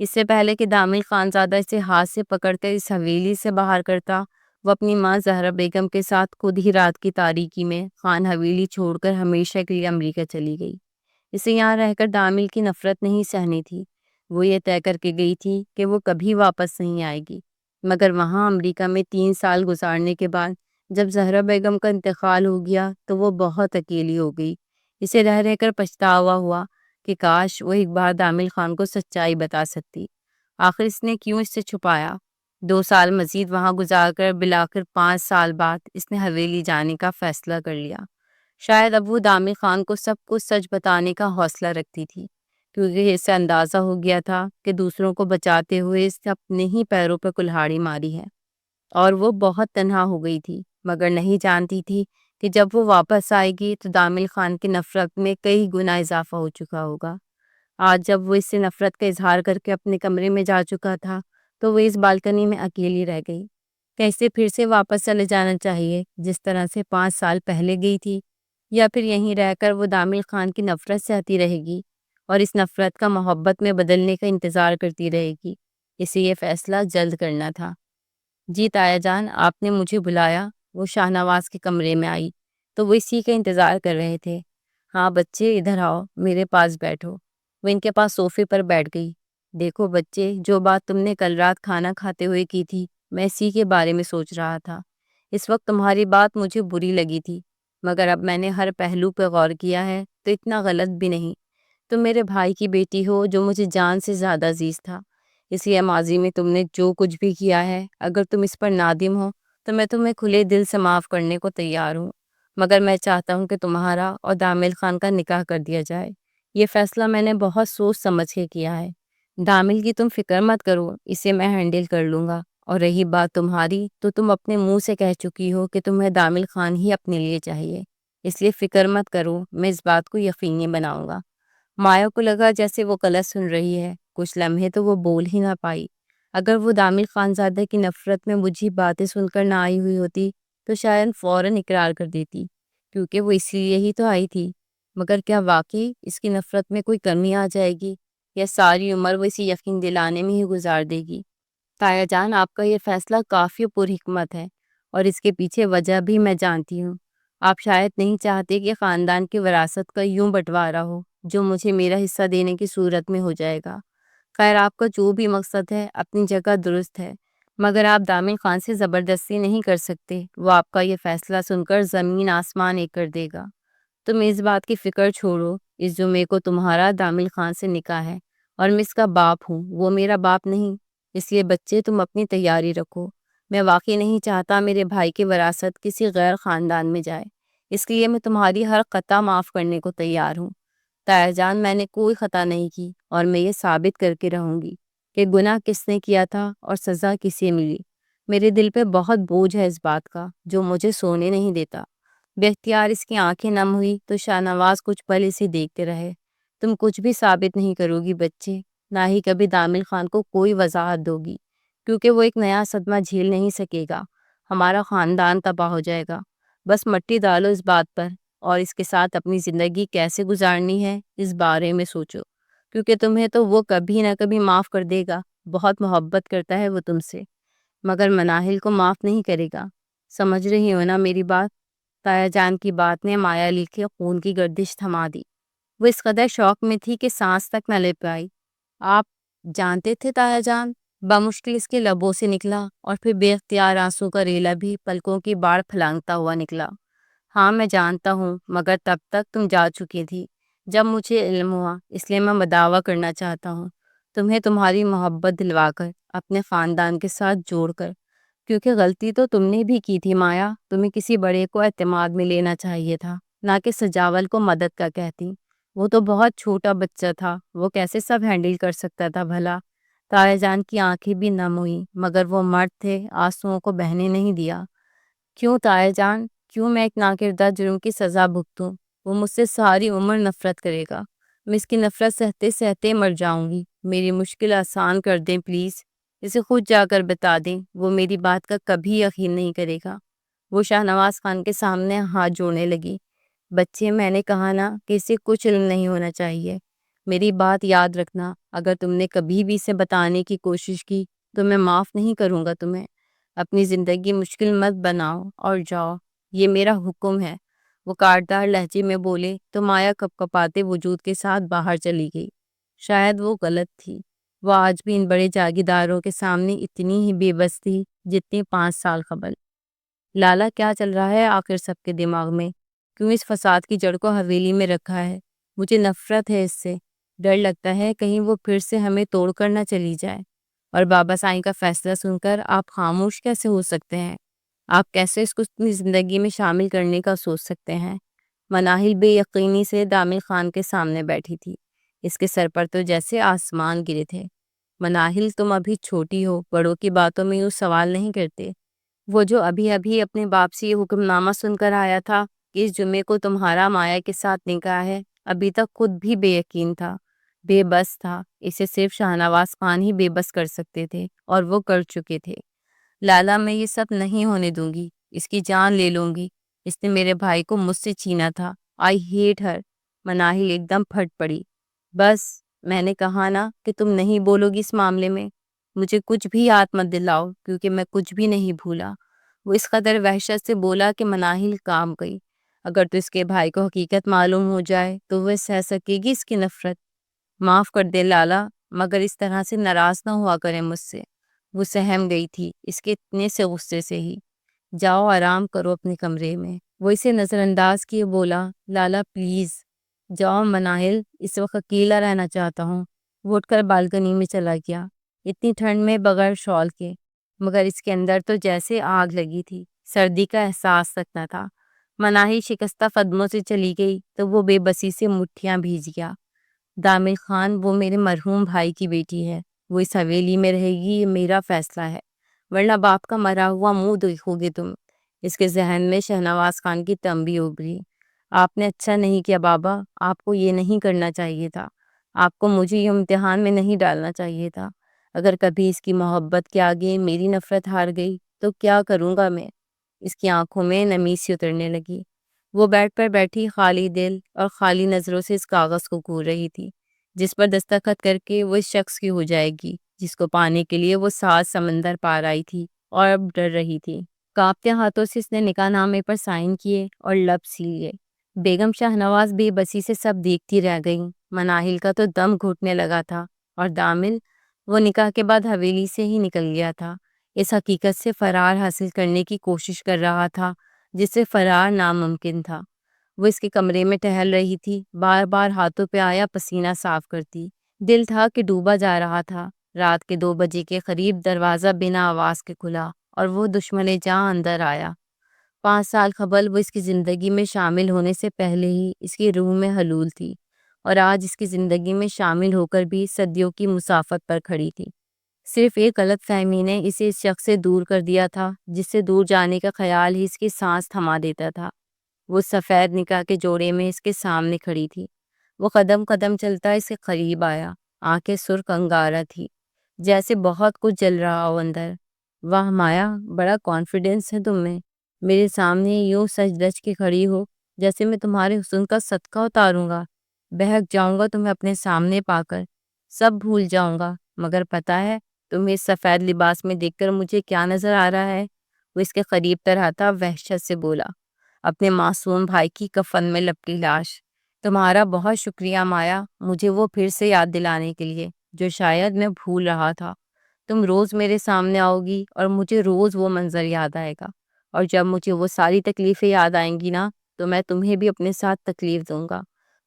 اس سے پہلے کہ دامل خانزادہ اسے ہاتھ سے پکڑ کر اس حویلی سے باہر کرتا، وہ اپنی ماں زہرا بیگم کے ساتھ خود ہی رات کی تاریکی میں خان حویلی چھوڑ کر ہمیشہ کے لیے امریکہ چلی گئی۔ اسے یہاں رہ کر دامل کی نفرت نہیں سہنی تھی۔ وہ یہ طے کر کے گئی تھی کہ وہ کبھی واپس نہیں آئے گی، مگر وہاں امریکہ میں 3 سال گزارنے کے بعد جب زہرا بیگم کا انتقال ہو گیا تو وہ بہت اکیلی ہو گئی۔ اسے رہ رہ کر پچھتاوا ہوا کہ کاش وہ ایک بار دامل خان کو سچائی بتا سکتی۔ آخر اس نے کیوں اس سے چھپایا؟ 2 سال مزید وہاں گزار کر بالآخر 5 سال بعد اس نے حویلی جانے کا فیصلہ کر لیا۔ شاید اب وہ دامل خان کو سب کچھ سچ بتانے کا حوصلہ رکھتی تھی، کیونکہ اسے اندازہ ہو گیا تھا کہ دوسروں کو بچاتے ہوئے اس نے اپنے ہی پیروں پر کلہاڑی ماری ہے، اور وہ بہت تنہا ہو گئی تھی، مگر نہیں جانتی تھی کہ جب وہ واپس آئے گی تو دامل خان کی نفرت میں کئی گنا اضافہ ہو چکا ہوگا۔ آج جب وہ اس سے نفرت کا اظہار کر کے اپنے کمرے میں جا چکا تھا تو وہ اس بالکنی میں اکیلی رہ گئی۔ کیسے پھر سے واپس چلے جانا چاہیے جس طرح سے 5 سال پہلے گئی تھی، یا پھر یہیں رہ کر وہ دامل خان کی نفرت سہتی رہے گی اور اس نفرت کا محبت میں بدلنے کا انتظار کرتی رہے گی؟ اسے یہ فیصلہ جلد کرنا تھا۔ جی تایا جان، آپ نے مجھے بلایا؟ وہ شاہ نواز کے کمرے میں آئی تو وہ اسی کا انتظار کر رہے تھے۔ ہاں بچے، ادھر آؤ، میرے پاس بیٹھو۔ وہ ان کے پاس صوفے پر بیٹھ گئی۔ دیکھو بچے، جو بات تم نے کل رات کھانا کھاتے ہوئے کی تھی، میں اسی کے بارے میں سوچ رہا تھا۔ اس وقت تمہاری بات مجھے بری لگی تھی، مگر اب میں نے ہر پہلو پہ غور کیا ہے تو اتنا غلط بھی نہیں۔ تم میرے بھائی کی بیٹی ہو جو مجھے جان سے زیادہ عزیز تھا، اس لیے ماضی میں تم نے جو کچھ بھی کیا ہے، اگر تم اس پر نادم ہو تو میں تمہیں کھلے دل سے معاف کرنے کو تیار ہوں، مگر میں چاہتا ہوں کہ تمہارا اور دامل خان کا نکاح کر دیا جائے۔ یہ فیصلہ میں نے بہت سوچ سمجھ کے کیا ہے۔ دامل کی تم فکر مت کرو، اسے میں ہینڈل کر لوں گا، اور رہی بات تمہاری تو تم اپنے منہ سے کہہ چکی ہو کہ تمہیں دامل خان ہی اپنے لیے چاہیے، اس لیے فکر مت کرو، میں اس بات کو یقینی بناؤں گا۔ مایا کو لگا جیسے وہ غلط سن رہی ہے، کچھ لمحے تو وہ بول ہی نہ پائی۔ اگر وہ دامل خانزادہ کی نفرت میں مجھے باتیں سن کر نہ آئی ہوئی ہوتی تو شاید فوراً اقرار کر دیتی، کیونکہ وہ اسی لیے ہی تو آئی تھی، مگر کیا واقعی اس کی نفرت میں کوئی کمی آ جائے گی، یا ساری عمر وہ اسے یقین دلانے میں ہی گزار دے گی؟ تایا جان، آپ کا یہ فیصلہ کافی پر حکمت ہے، اور اس کے پیچھے وجہ بھی میں جانتی ہوں۔ آپ شاید نہیں چاہتے کہ خاندان کی وراثت کا یوں بٹوارا ہو جو مجھے میرا حصہ دینے کی صورت میں ہو جائے گا۔ خیر، آپ کا جو بھی مقصد ہے اپنی جگہ درست ہے، مگر آپ دامل خان سے زبردستی نہیں کر سکتے، وہ آپ کا یہ فیصلہ سن کر زمین آسمان ایک کر دے گا۔ تم اس بات کی فکر چھوڑو، اس جمعے کو تمہارا دامل خان سے نکاح ہے، اور میں اس کا باپ ہوں، وہ میرا باپ نہیں۔ اس لیے بچے تم اپنی تیاری رکھو۔ میں واقعی نہیں چاہتا میرے بھائی کی وراثت کسی غیر خاندان میں جائے، اس لیے میں تمہاری ہر خطا معاف کرنے کو تیار ہوں۔ طاہر جان، میں نے کوئی خطا نہیں کی اور میں یہ ثابت کر کے رہوں گی کہ گناہ کس نے کیا تھا اور سزا کسے ملی۔ میرے دل پہ بہت بوجھ ہے اس بات کا جو مجھے سونے نہیں دیتا۔ بے اختیار اس کی آنکھیں نم ہوئی تو شاہ نواز کچھ پل اسے دیکھتے رہے۔ تم کچھ بھی ثابت نہیں کرو گی بچے، نہ ہی کبھی دامل خان کو کوئی وضاحت دو گی، کیونکہ وہ ایک نیا صدمہ جھیل نہیں سکے گا۔ ہمارا خاندان تباہ ہو جائے گا۔ بس مٹی ڈالو اس بات پر، اور اس کے ساتھ اپنی زندگی کیسے گزارنی ہے اس بارے میں سوچو، کیونکہ تمہیں تو وہ کبھی نہ کبھی معاف کر دے گا۔ بہت محبت کرتا ہے وہ تم سے، مگر مناہل کو معاف نہیں کرے گا۔ سمجھ رہی ہو نا میری بات؟ تایا جان کی بات نے مایا علی کے خون کی گردش تھما دی۔ وہ اس قدر شوق میں تھی کہ سانس تک نہ لے پائی۔ آپ جانتے تھے تایا جان؟ بمشکل اس کے لبوں سے نکلا، اور پھر بے اختیار آنسوں کا ریلا بھی پلکوں کی باڑ پھلانگتا ہوا نکلا۔ ہاں میں جانتا ہوں، مگر تب تک تم جا چکی تھی جب مجھے علم ہوا، اس لیے میں دعویٰ کرنا چاہتا ہوں، تمہیں تمہاری محبت دلوا کر، اپنے خاندان کے ساتھ جوڑ کر، کیونکہ غلطی تو تم نے بھی کی تھی مایا۔ تمہیں کسی بڑے کو اعتماد میں لینا چاہیے تھا، نہ کہ سجاول کو مدد کا کہتی۔ وہ تو بہت چھوٹا بچہ تھا، وہ کیسے سب ہینڈل کر سکتا تھا بھلا؟ تایا جان کی آنکھیں بھی نم ہوئیں، مگر وہ مرد تھے، آنسوؤں کو بہنے نہیں دیا۔ کیوں تایا جان؟ کیوں میں ایک ناکردہ جرم کی سزا بھگتوں؟ وہ مجھ سے ساری عمر نفرت کرے گا، میں اس کی نفرت سہتے سہتے مر جاؤں گی۔ میری مشکل آسان کر دیں پلیز، اسے خود جا کر بتا دیں، وہ میری بات کا کبھی یقین نہیں کرے گا۔ وہ شاہ نواز خان کے سامنے ہاتھ جوڑنے لگی۔ بچے، میں نے کہا نا کہ اسے کچھ علم نہیں ہونا چاہیے۔ میری بات یاد رکھنا، اگر تم نے کبھی بھی اسے بتانے کی کوشش کی تو میں معاف نہیں کروں گا تمہیں۔ اپنی زندگی مشکل مت بناؤ اور جاؤ، یہ میرا حکم ہے۔ وہ کاٹدار لہجے میں بولے تو مایا کپ کپاتے وجود کے ساتھ باہر چلی گئی۔ شاید وہ غلط تھی، وہ آج بھی ان بڑے جاگیرداروں کے سامنے اتنی ہی بے بس تھی جتنی 5 سال قبل۔ لالا، کیا چل رہا ہے آخر سب کے دماغ میں؟ کیوں اس فساد کی جڑ کو حویلی میں رکھا ہے؟ مجھے نفرت ہے اس سے، ڈر لگتا ہے کہیں وہ پھر سے ہمیں توڑ کر نہ چلی جائے۔ اور بابا سائیں کا فیصلہ سن کر آپ خاموش کیسے ہو سکتے ہیں؟ آپ کیسے اس کو اپنی زندگی میں شامل کرنے کا سوچ سکتے ہیں؟ مناہل بے یقینی سے دامل خان کے سامنے بیٹھی تھی، اس کے سر پر تو جیسے آسمان گرے تھے۔ مناہل، تم ابھی چھوٹی ہو، بڑوں کی باتوں میں یوں سوال نہیں کرتے۔ وہ جو ابھی ابھی اپنے باپ سے یہ حکم نامہ سن کر آیا تھا کہ اس جمعے کو تمہارا مایا کے ساتھ نکاح ہے، ابھی تک خود بھی بے یقین تھا، بے بس تھا۔ اسے صرف شاہ نواز خان ہی بے بس کر سکتے تھے، اور وہ کر چکے تھے۔ لالا، میں یہ سب نہیں ہونے دوں گی، اس کی جان لے لوں گی۔ اس نے میرے بھائی کو مجھ سے چھینا تھا۔ آئی ہیٹ ہر۔ مناہل ایک دم پھٹ پڑی۔ بس، میں نے کہا نا کہ تم نہیں بولو گی اس معاملے میں۔ مجھے کچھ بھی یاد مت دلاؤ، کیونکہ میں کچھ بھی نہیں بھولا۔ وہ اس قدر وحشت سے بولا کہ مناہل کام گئی۔ اگر تو اس کے بھائی کو حقیقت معلوم ہو جائے تو وہ سہ سکے گی اس کی نفرت؟ معاف کر دے لالا، مگر اس طرح سے ناراض نہ ہوا کرے مجھ سے۔ وہ سہم گئی تھی اس کے اتنے سے غصے سے ہی۔ جاؤ آرام کرو اپنے کمرے میں۔ وہ اسے نظر انداز کیے بولا، لالا پلیز جاؤ، مناہل اس وقت اکیلا رہنا چاہتا ہوں۔ وہ اٹھ کر بالکنی میں چلا گیا، اتنی ٹھنڈ میں بغیر شال کے، مگر اس کے اندر تو جیسے آگ لگی تھی، سردی کا احساس تک نہ تھا۔ مناہل شکستہ قدموں سے چلی گئی تو وہ بے بسی سے مٹھیاں بھیج گیا۔ دامل خان، وہ میرے مرحوم بھائی کی بیٹی ہے، وہ اس حویلی میں رہے گی، یہ میرا فیصلہ ہے، ورنہ باپ کا مرا ہوا منہ دیکھو گے تم۔ اس کے ذہن میں شہنواز خان کی تنبیہ ابھری۔ آپ نے اچھا نہیں کیا بابا، آپ کو یہ نہیں کرنا چاہیے تھا، آپ کو مجھے یہ امتحان میں نہیں ڈالنا چاہیے تھا۔ اگر کبھی اس کی محبت کے آگے میری نفرت ہار گئی تو کیا کروں گا میں؟ اس کی آنکھوں میں نمی سی اترنے لگی۔ وہ بیڈ پر بیٹھی خالی دل اور خالی نظروں سے اس کاغذ کو گھور رہی تھی، جس پر دستخط کر کے وہ اس شخص کی ہو جائے گی جس کو پانے کے لیے وہ 7 سمندر پار آئی تھی اور اب ڈر رہی تھی۔ کانپتے ہاتھوں سے اس نے نکاح نامے پر سائن کیے اور لب سی لیے۔ بیگم شاہ نواز بے بسی سے سب دیکھتی رہ گئیں۔ مناہل کا تو دم گھٹنے لگا تھا، اور دامل، وہ نکاح کے بعد حویلی سے ہی نکل گیا تھا، اس حقیقت سے فرار حاصل کرنے کی کوشش کر رہا تھا جس سے فرار ناممکن تھا۔ وہ اس کے کمرے میں ٹہل رہی تھی، بار بار ہاتھوں پہ آیا پسینہ صاف کرتی، دل تھا کہ ڈوبا جا رہا تھا، رات کے 2 بجے کے قریب دروازہ بنا آواز کے کھلا اور وہ دشمن جاں اندر آیا۔ 5 سال قبل وہ اس کی زندگی میں شامل ہونے سے پہلے ہی اس کی روح میں حلول تھی، اور آج اس کی زندگی میں شامل ہو کر بھی صدیوں کی مسافت پر کھڑی تھی۔ صرف ایک غلط فہمی نے اسے اس شخص سے دور کر دیا تھا جس سے دور جانے کا خیال ہی اس کی سانس تھما دیتا تھا۔ وہ سفید نکاح کے جوڑے میں اس کے سامنے کھڑی تھی۔ وہ قدم قدم چلتا اس کے قریب آیا، آنکھیں سرخ انگارہ تھی، جیسے بہت کچھ جل رہا ہو اندر۔ واہ مایا، بڑا کانفیڈنس ہے تم میں، میرے سامنے یوں سج دج کے کھڑی ہو جیسے میں تمہارے حسن کا صدقہ اتاروں گا۔ بہک جاؤں گا تمہیں اپنے سامنے پا کر، سب بھول جاؤں گا۔ مگر پتہ ہے تمہیں اس سفید لباس میں دیکھ کر مجھے کیا نظر آ رہا ہے؟ وہ اس کے قریب تر آتا وحشت سے بولا، اپنے معصوم بھائی کی کفن میں لپٹی لاش۔ تمہارا بہت شکریہ مایا، مجھے وہ پھر سے یاد دلانے کے لیے جو شاید میں بھول رہا تھا۔ تم روز میرے سامنے آؤ گی اور مجھے روز وہ منظر یاد آئے گا، اور جب مجھے وہ ساری تکلیفیں یاد آئیں گی نا، تو میں تمہیں بھی اپنے ساتھ تکلیف دوں گا۔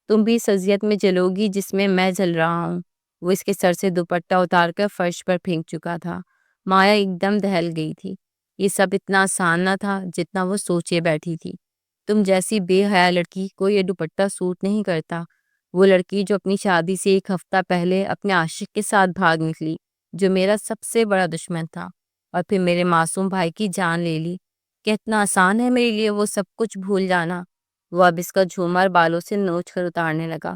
تم بھی اس اذیت میں جلو گی جس میں میں جل رہا ہوں۔ وہ اس کے سر سے دوپٹہ اتار کر فرش پر پھینک چکا تھا۔ مایا ایک دم دہل گئی تھی۔ یہ سب اتنا آسان نہ تھا جتنا وہ سوچے بیٹھی تھی۔ تم جیسی بے حیا لڑکی کو یہ دوپٹہ سوٹ نہیں کرتا۔ وہ لڑکی جو اپنی شادی سے ایک ہفتہ پہلے اپنے عاشق کے ساتھ بھاگ نکلی، جو میرا سب سے بڑا دشمن تھا، اور پھر میرے معصوم بھائی کی جان لے لی، کہ اتنا آسان ہے میرے لیے وہ سب کچھ بھول جانا۔ وہ اب اس کا جھومر بالوں سے نوچ کر اتارنے لگا۔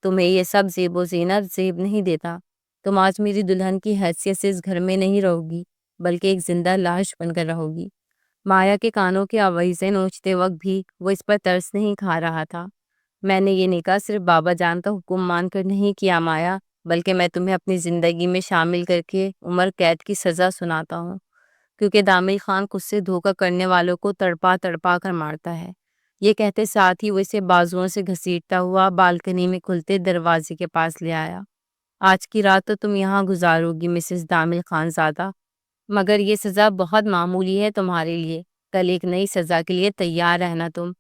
تمہیں یہ سب زیب و زینت زیب نہیں دیتا۔ تم آج میری دلہن کی حیثیت سے اس گھر میں نہیں رہو گی، بلکہ ایک زندہ لاش بن کر رہو گی۔ مایا کے کانوں کے آویزیں نوچتے وقت بھی وہ اس پر ترس نہیں کھا رہا تھا۔ میں نے یہ نکاح صرف بابا جان کا حکم مان کر نہیں کیا مایا، بلکہ میں تمہیں اپنی زندگی میں شامل کر کے عمر قید کی سزا سناتا ہوں، کیونکہ دامل خان خود سے دھوکہ کرنے والوں کو تڑپا تڑپا کر مارتا ہے۔ یہ کہتے ساتھ ہی وہ اسے بازوؤں سے گھسیٹتا ہوا بالکنی میں کھلتے دروازے کے پاس لے آیا۔ آج کی رات تو تم یہاں گزارو گی مسز دامل خان زادہ، مگر یہ سزا بہت معمولی ہے تمہارے لیے۔ کل ایک نئی سزا کے لیے تیار رہنا تم۔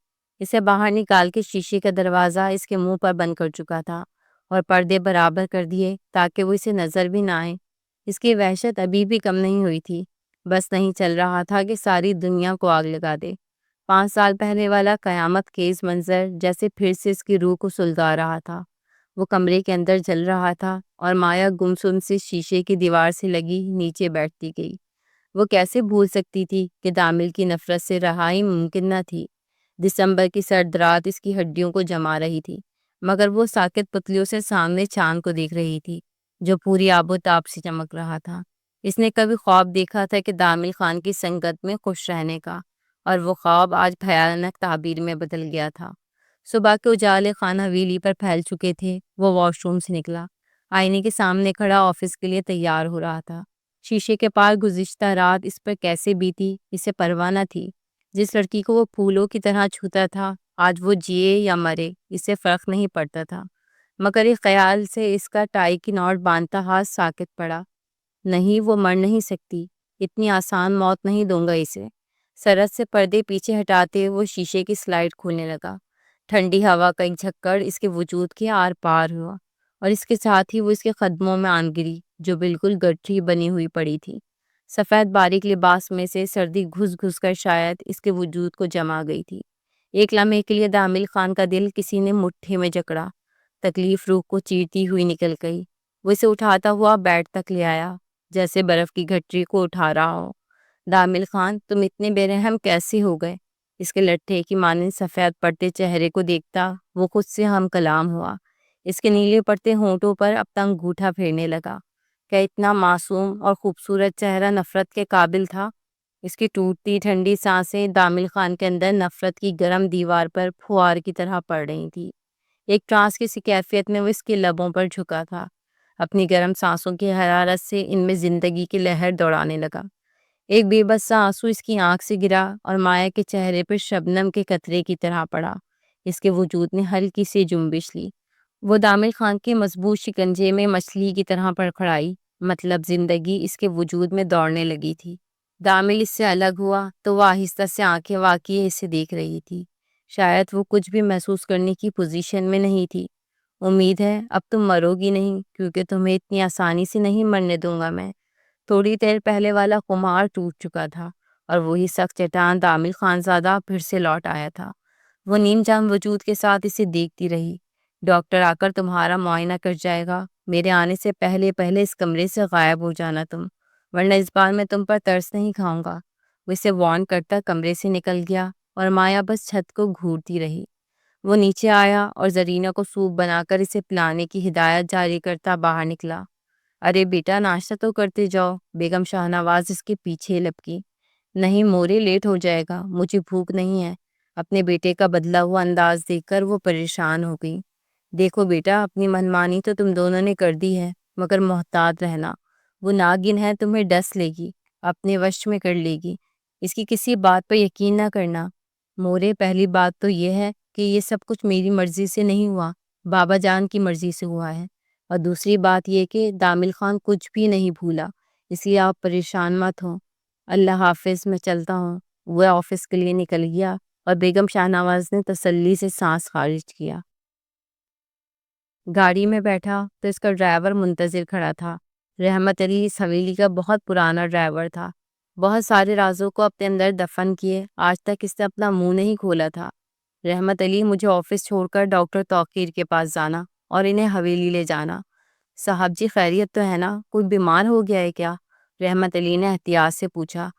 اسے باہر نکال کے شیشے کا دروازہ اس کے منہ پر بند کر چکا تھا، اور پردے برابر کر دیے تاکہ وہ اسے نظر بھی نہ آئے۔ اس کی وحشت ابھی بھی کم نہیں ہوئی تھی، بس نہیں چل رہا تھا کہ ساری دنیا کو آگ لگا دے۔ 5 سال پہلے والا قیامت خیز منظر جیسے پھر سے اس کی روح کو سلگا رہا تھا۔ وہ کمرے کے اندر جل رہا تھا، اور مایا گمسم سے شیشے کی دیوار سے لگی نیچے بیٹھتی گئی۔ وہ کیسے بھول سکتی تھی کہ دامل کی نفرت سے رہائی ممکن نہ تھی۔ دسمبر کی سرد رات اس کی ہڈیوں کو جما رہی تھی، مگر وہ ساکت پتلیوں سے سامنے چاند کو دیکھ رہی تھی جو پوری آب و تاب سے چمک رہا تھا۔ اس نے کبھی خواب دیکھا تھا کہ دامل خان کی سنگت میں خوش رہنے کا، اور وہ خواب آج بھیانک تعبیر میں بدل گیا تھا۔ صبح کے اجالے خانہ ویلی پر پھیل چکے تھے۔ وہ واش روم سے نکلا، آئینے کے سامنے کھڑا آفس کے لیے تیار ہو رہا تھا۔ شیشے کے پار گزشتہ رات اس پر کیسے بیتی اسے پرواہ نہ تھی۔ جس لڑکی کو وہ پھولوں کی طرح چھوتا تھا، آج وہ جیے یا مرے اسے فرق نہیں پڑتا تھا، مگر ایک خیال سے اس کا ٹائی کی نوٹ باندھتا ہاتھ ساکت پڑا۔ نہیں، وہ مر نہیں سکتی، اتنی آسان موت نہیں دوں گا اسے۔ سرد سے پردے پیچھے ہٹاتے وہ شیشے کی سلائڈ کھولنے لگا۔ ٹھنڈی ہوا کا ایک جھکڑ اس کے وجود کے آر پار ہوا، اور اس کے ساتھ ہی وہ اس کے قدموں میں آن گری جو بالکل گٹھری بنی ہوئی پڑی تھی۔ سفید باریک لباس میں سے سردی گھس گھس کر شاید اس کے وجود کو جما گئی تھی۔ ایک لمحے کے لیے دامل خان کا دل کسی نے مٹھی میں جکڑا، تکلیف روح کو چیرتی ہوئی نکل گئی۔ وہ اسے اٹھاتا ہوا بیڈ تک لے آیا، جیسے برف کی گٹھری کو اٹھا رہا ہو۔ دامل خان، تم اتنے بے رحم کیسے ہو گئے؟ اس کے لٹھے کی مانند سفید پڑتے چہرے کو دیکھتا وہ خود سے ہم کلام ہوا۔ اس کے نیلے پڑتے ہونٹوں پر اب تک انگوٹھا پھیرنے لگا۔ کیا اتنا معصوم اور خوبصورت چہرہ نفرت کے قابل تھا؟ اس کی ٹوٹتی ٹھنڈی سانسیں دامل خان کے اندر نفرت کی گرم دیوار پر پھوار کی طرح پڑ رہی تھی۔ ایک ٹرانس کی سی کیفیت میں وہ اس کے لبوں پر جھکا تھا، اپنی گرم سانسوں کی حرارت سے ان میں زندگی کی لہر دوڑانے لگا۔ ایک بے بس سا آنسو اس کی آنکھ سے گرا اور مایا کے چہرے پر شبنم کے قطرے کی طرح پڑا۔ اس کے وجود نے ہلکی سی جنبش لی۔ وہ دامل خان کے مضبوط شکنجے میں مچھلی کی طرح پڑکھڑائی، مطلب زندگی اس کے وجود میں دوڑنے لگی تھی۔ دامل اس سے الگ ہوا تو وہ آہستہ سے آنکھیں واقعی اسے دیکھ رہی تھی۔ شاید وہ کچھ بھی محسوس کرنے کی پوزیشن میں نہیں تھی۔ امید ہے اب تم مرو گی نہیں، کیونکہ تمہیں اتنی آسانی سے نہیں مرنے دوں گا میں۔ تھوڑی دیر پہلے والا خمار ٹوٹ چکا تھا اور وہی سخت چٹان دامل خانزادہ پھر سے لوٹ آیا تھا۔ وہ نیم جان وجود کے ساتھ اسے دیکھتی رہی۔ ڈاکٹر آ کر تمہارا معائنہ کر جائے گا، میرے آنے سے پہلے پہلے اس کمرے سے غائب ہو جانا تم، ورنہ اس بار میں تم پر ترس نہیں کھاؤں گا۔ وہ اسے وارن کرتا کمرے سے نکل گیا اور مایا بس چھت کو گھورتی رہی۔ وہ نیچے آیا اور زرینہ کو سوپ بنا کر اسے پلانے کی ہدایت جاری کرتا باہر نکلا۔ ارے بیٹا ناشتہ تو کرتے جاؤ، بیگم شاہنواز اس کے پیچھے لپکی۔ نہیں مورے، لیٹ ہو جائے گا، مجھے بھوک نہیں ہے۔ اپنے بیٹے کا بدلا ہوا انداز دیکھ کر وہ پریشان ہو گئی۔ دیکھو بیٹا، اپنی منمانی تو تم دونوں نے کر دی ہے، مگر محتاط رہنا، وہ ناگن ہے، تمہیں ڈس لے گی، اپنے وش میں کر لے گی، اس کی کسی بات پر یقین نہ کرنا۔ مورے، پہلی بات تو یہ ہے کہ یہ سب کچھ میری مرضی سے نہیں ہوا، بابا جان کی مرضی سے ہوا ہے، اور دوسری بات یہ کہ دامل خان کچھ بھی نہیں بھولا، اس لیے آپ پریشان مت ہوں۔ اللہ حافظ، میں چلتا ہوں۔ وہ آفس کے لیے نکل گیا اور بیگم شاہنواز نے تسلی سے سانس خارج کیا۔ گاڑی میں بیٹھا تو اس کا ڈرائیور منتظر کھڑا تھا۔ رحمت علی اس حویلی کا بہت پرانا ڈرائیور تھا، بہت سارے رازوں کو اپنے اندر دفن کیے آج تک اس نے اپنا منہ نہیں کھولا تھا۔ رحمت علی، مجھے آفس چھوڑ کر ڈاکٹر توقیر کے پاس جانا اور انہیں حویلی لے جانا۔ صاحب جی خیریت تو ہے نا؟ کوئی بیمار ہو گیا ہے کیا؟ رحمت علی نے احتیاط سے پوچھا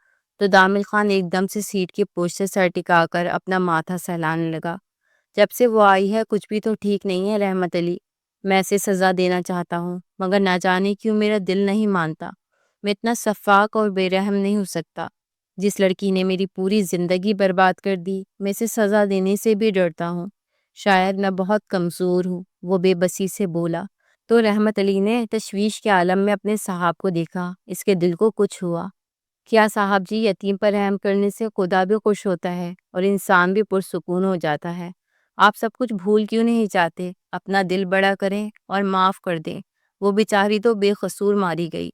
تو دامل خان ایک دم سے سیٹ کی پشت سے سر ٹکا کر اپنا ماتھا سہلانے لگا۔ جب سے وہ آئی ہے کچھ بھی تو ٹھیک نہیں ہے رحمت علی، میں اسے سزا دینا چاہتا ہوں، مگر نہ جانے کیوں میرا دل نہیں مانتا۔ میں اتنا شفاق اور بے رحم نہیں ہو سکتا۔ جس لڑکی نے میری پوری زندگی برباد کر دی، میں اسے سزا دینے سے بھی ڈرتا ہوں۔ شاید میں بہت کمزور ہوں، وہ بے بسی سے بولا۔ تو رحمت علی نے تشویش کے عالم میں اپنے صاحب کو دیکھا، اس کے دل کو کچھ ہوا۔ کیا صاحب جی، یتیم پر رحم کرنے سے خدا بھی خوش ہوتا ہے اور انسان بھی پرسکون ہو جاتا ہے۔ آپ سب کچھ بھول کیوں نہیں چاہتے؟ اپنا دل بڑا کریں اور معاف کر دیں۔ وہ بیچاری تو بے قصور ماری گئی۔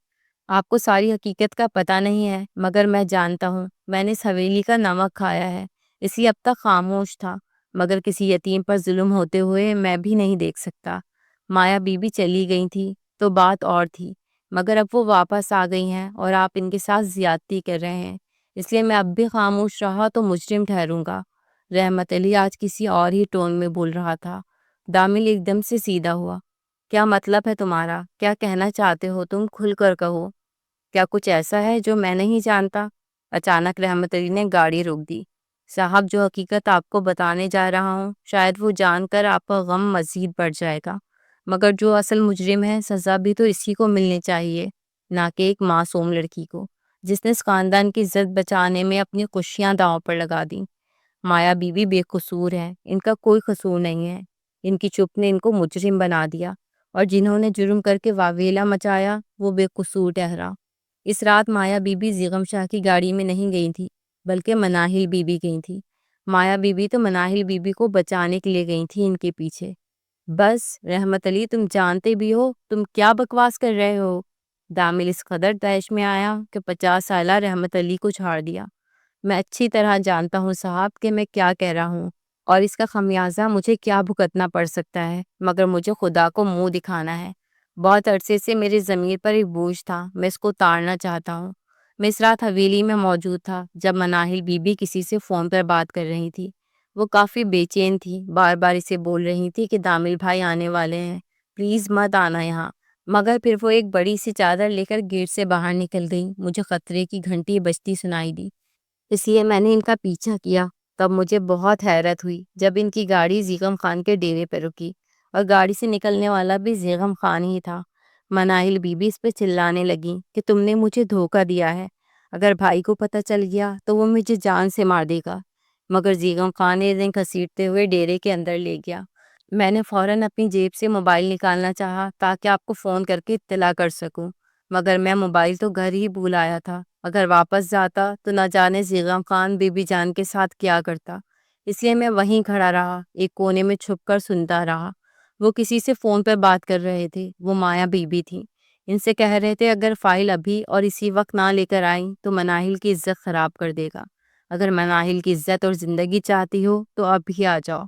آپ کو ساری حقیقت کا پتہ نہیں ہے، مگر میں جانتا ہوں، میں نے اس حویلی کا نمک کھایا ہے، اس لیے اب تک خاموش تھا، مگر کسی یتیم پر ظلم ہوتے ہوئے میں بھی نہیں دیکھ سکتا۔ مایا بی بی چلی گئی تھی تو بات اور تھی، مگر اب وہ واپس آ گئی ہیں اور آپ ان کے ساتھ زیادتی کر رہے ہیں، اس لیے میں اب بھی خاموش رہا تو مجرم ٹھہروں گا۔ رحمت علی آج کسی اور ہی ٹون میں بول رہا تھا۔ دامل ایک دم سے سیدھا ہوا۔ کیا مطلب ہے تمہارا؟ کیا کہنا چاہتے ہو تم؟ کھل کر کہو۔ کیا کچھ ایسا ہے جو میں نہیں جانتا؟ اچانک رحمت علی نے گاڑی روک دی۔ صاحب، جو حقیقت آپ کو بتانے جا رہا ہوں، شاید وہ جان کر آپ کا غم مزید بڑھ جائے گا، مگر جو اصل مجرم ہے، سزا بھی تو اسی کو ملنی چاہیے، نہ کہ ایک معصوم لڑکی کو، جس نے اس خاندان کی عزت بچانے میں اپنی خوشیاں داؤں پر لگا دیں۔ مایا بیوی بے قصور ہے، ان کا کوئی قصور نہیں ہے، ان کی چپ نے ان کو مجرم بنا دیا، اور جنہوں نے جرم کر کے واویلا مچایا وہ بے قصور ٹھہرا۔ اس رات مایا بیوی زیغم شاہ کی گاڑی میں نہیں گئی تھی، بلکہ مناہل بیوی گئی تھی۔ مایا بیوی تو مناہل بیوی کو بچانے کے لیے گئی تھی ان کے پیچھے۔ بس رحمت علی، تم جانتے بھی ہو تم کیا بکواس کر رہے ہو؟ دامل اس قدر طیش میں آیا کہ 50 سالہ رحمت علی کو چھاڑ دیا۔ میں اچھی طرح جانتا ہوں صاحب کہ میں کیا کہہ رہا ہوں، اور اس کا خمیازہ مجھے کیا بھگتنا پڑ سکتا ہے، مگر مجھے خدا کو منہ دکھانا ہے۔ بہت عرصے سے میرے ضمیر پر ایک بوجھ تھا، میں اس کو اتارنا چاہتا ہوں۔ میں اس رات حویلی میں موجود تھا جب مناہل بی بی کسی سے فون پر بات کر رہی تھی۔ وہ کافی بے چین تھی، بار بار اسے بول رہی تھی کہ دامل بھائی آنے والے ہیں، پلیز مت آنا یہاں، مگر پھر وہ ایک بڑی سی چادر لے کر گیٹ سے باہر نکل گئی۔ مجھے خطرے کی گھنٹی بجتی سنائی دی، اس لیے میں نے ان کا پیچھا کیا۔ تب مجھے بہت حیرت ہوئی جب ان کی گاڑی زیغم خان کے ڈیرے پہ رکی، اور گاڑی سے نکلنے والا بھی زیغم خان ہی تھا۔ مناہل بی بی اس پہ چلانے لگی کہ تم نے مجھے دھوکہ دیا ہے، اگر بھائی کو پتہ چل گیا تو وہ مجھے جان سے مار دے گا، مگر زیغم خان نے انہیں گھسیٹتے ہوئے ڈیرے کے اندر لے گیا۔ میں نے فوراً اپنی جیب سے موبائل نکالنا چاہا تاکہ آپ کو فون کر کے اطلاع کر سکوں، مگر میں موبائل تو گھر ہی بھول آیا تھا۔ اگر واپس جاتا تو نہ جانے زیغم خان بی بی جان کے ساتھ کیا کرتا، اس لیے میں وہیں کھڑا رہا، ایک کونے میں چھپ کر سنتا رہا۔ وہ کسی سے فون پر بات کر رہے تھے، وہ مایا بی بی تھی، ان سے کہہ رہے تھے اگر فائل ابھی اور اسی وقت نہ لے کر آئیں تو مناہل کی عزت خراب کر دے گا، اگر مناہل کی عزت اور زندگی چاہتی ہو تو اب ہی آ جاؤ۔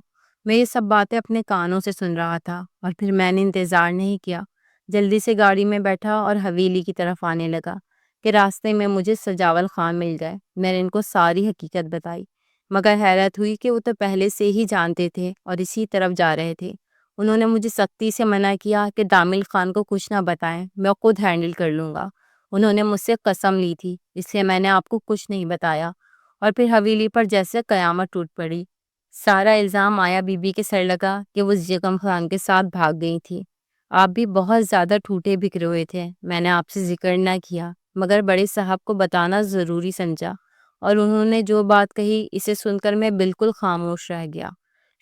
میں یہ سب باتیں اپنے کانوں سے سن رہا تھا اور پھر میں نے انتظار نہیں کیا، جلدی سے گاڑی میں بیٹھا اور حویلی کی طرف آنے لگا کہ راستے میں مجھے سجاول خان مل گئے۔ میں نے ان کو ساری حقیقت بتائی، مگر حیرت ہوئی کہ وہ تو پہلے سے ہی جانتے تھے اور اسی طرف جا رہے تھے۔ انہوں نے مجھے سختی سے منع کیا کہ دامل خان کو کچھ نہ بتائیں، میں خود ہینڈل کر لوں گا۔ انہوں نے مجھ سے قسم لی تھی، اس لیے میں نے آپ کو کچھ نہیں بتایا۔ اور پھر حویلی پر جیسے قیامت ٹوٹ پڑی۔ سارا الزام مایا بی بی کے سر لگا کہ وہ یکم خان کے ساتھ بھاگ گئی تھی۔ آپ بھی بہت زیادہ ٹوٹے بکھرے ہوئے تھے، میں نے آپ سے ذکر نہ کیا، مگر بڑے صاحب کو بتانا ضروری سمجھا، اور انہوں نے جو بات کہی اسے سن کر میں بالکل خاموش رہ گیا۔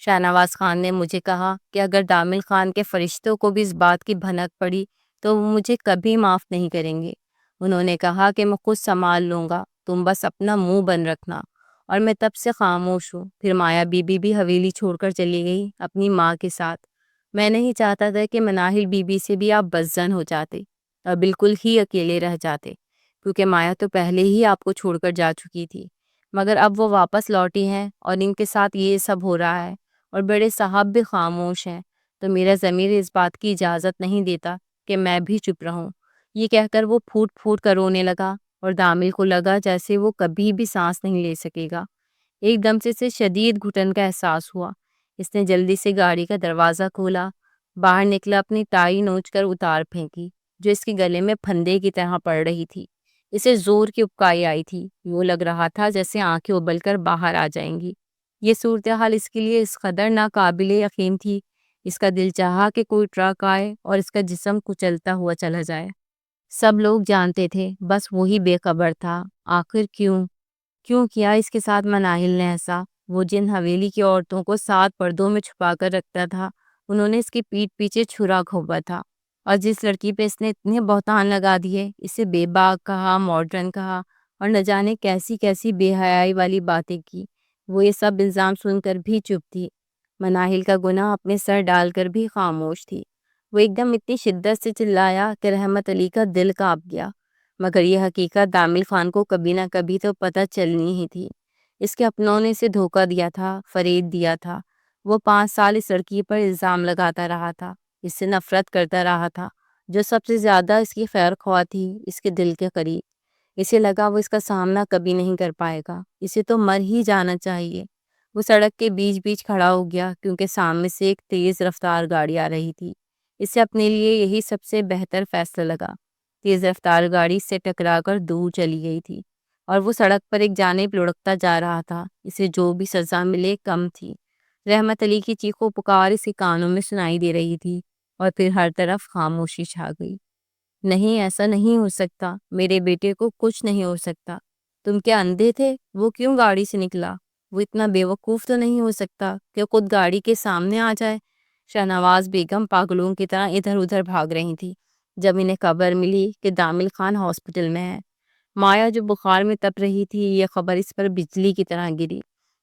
شاہ نواز خان نے مجھے کہا کہ اگر دامل خان کے فرشتوں کو بھی اس بات کی بھنک پڑی تو وہ مجھے کبھی معاف نہیں کریں گے۔ انہوں نے کہا کہ میں خود سنبھال لوں گا، تم بس اپنا منہ بند رکھنا۔ اور میں تب سے خاموش ہوں۔ پھر مایا بی بی بھی حویلی چھوڑ کر چلی گئی اپنی ماں کے ساتھ۔ میں نہیں چاہتا تھا کہ مناہل بی بی سے بھی آپ بدظن ہو جاتے اور بالکل ہی اکیلے رہ جاتے، کیونکہ مایا تو پہلے ہی آپ کو چھوڑ کر جا چکی تھی، مگر اب وہ واپس لوٹی ہیں اور ان کے ساتھ یہ سب ہو رہا ہے اور بڑے صاحب بھی خاموش ہیں، تو میرا ضمیر اس بات کی اجازت نہیں دیتا کہ میں بھی چپ رہوں۔ یہ کہہ کر وہ پھوٹ پھوٹ کر رونے لگا اور دامل کو لگا جیسے وہ کبھی بھی سانس نہیں لے سکے گا۔ ایک دم سے اسے شدید گھٹن کا احساس ہوا۔ اس نے جلدی سے گاڑی کا دروازہ کھولا، باہر نکلا، اپنی ٹائی نوچ کر اتار پھینکی جو اس کے گلے میں پھندے کی طرح پڑ رہی تھی۔ اسے زور کی اپکائی آئی تھی، یوں لگ رہا تھا جیسے آنکھیں ابل کر باہر آ جائیں گی۔ یہ صورتحال اس کے لیے اس قدر ناقابل یقین تھی، اس کا دل چاہا کہ کوئی ٹرک آئے اور اس کا جسم کچلتا ہوا چلا جائے۔ سب لوگ جانتے تھے، بس وہی بے خبر تھا۔ آخر کیوں کیا اس کے ساتھ مناہل نے ایسا؟ وہ جن حویلی کی عورتوں کو 7 پردوں میں چھپا کر رکھتا تھا، انہوں نے اس کی پیٹھ پیچھے چھرا گھونپا تھا، اور جس لڑکی پہ اس نے اتنے بہتان لگا دیے، اسے بے باک کہا، ماڈرن کہا، اور نہ جانے کیسی کیسی بے حیائی والی باتیں کی، وہ یہ سب الزام سن کر بھی چپ تھی۔ مناہل کا گناہ اپنے سر ڈال کر بھی خاموش تھی۔ وہ ایک دم اتنی شدت سے چلایا کہ رحمت علی کا دل کانپ گیا، مگر یہ حقیقت دامل خان کو کبھی نہ کبھی تو پتہ چلنی ہی تھی۔ اس کے اپنوں نے اسے دھوکہ دیا تھا، فریب دیا تھا۔ وہ 5 سال اس لڑکی پر الزام لگاتا رہا تھا، اس سے نفرت کرتا رہا تھا، جو سب سے زیادہ اس کی خیر خواہ تھی، اس کے دل کے قریب۔ اسے لگا وہ اس کا سامنا کبھی نہیں کر پائے گا، اسے تو مر ہی جانا چاہیے۔ وہ سڑک کے بیچ بیچ کھڑا ہو گیا کیونکہ سامنے سے ایک تیز رفتار گاڑی آ رہی تھی۔ اسے اپنے لیے یہی سب سے بہتر فیصلہ لگا۔ تیز رفتار گاڑی سے ٹکرا کر دور چلی گئی تھی اور وہ سڑک پر ایک جانب لڑکتا جا رہا تھا۔ اسے جو بھی سزا ملے کم تھی۔ رحمت علی کی چیخ و پکار اسے کانوں میں سنائی دے رہی تھی، اور پھر ہر طرف خاموشی چھا گئی۔ نہیں، ایسا نہیں ہو سکتا، میرے بیٹے کو کچھ نہیں ہو سکتا۔ تم کیا اندھے تھے؟ وہ کیوں گاڑی سے نکلا؟ وہ اتنا بے وقوف تو نہیں ہو سکتا کہ خود گاڑی کے سامنے آ جائے۔ شاہنواز بیگم پاگلوں کی طرح ادھر ادھر بھاگ رہی تھی جب انہیں خبر ملی کہ دامل خان ہاسپٹل میں ہے۔ مایا جو بخار میں تپ رہی تھی، یہ خبر اس پر بجلی کی طرح گری۔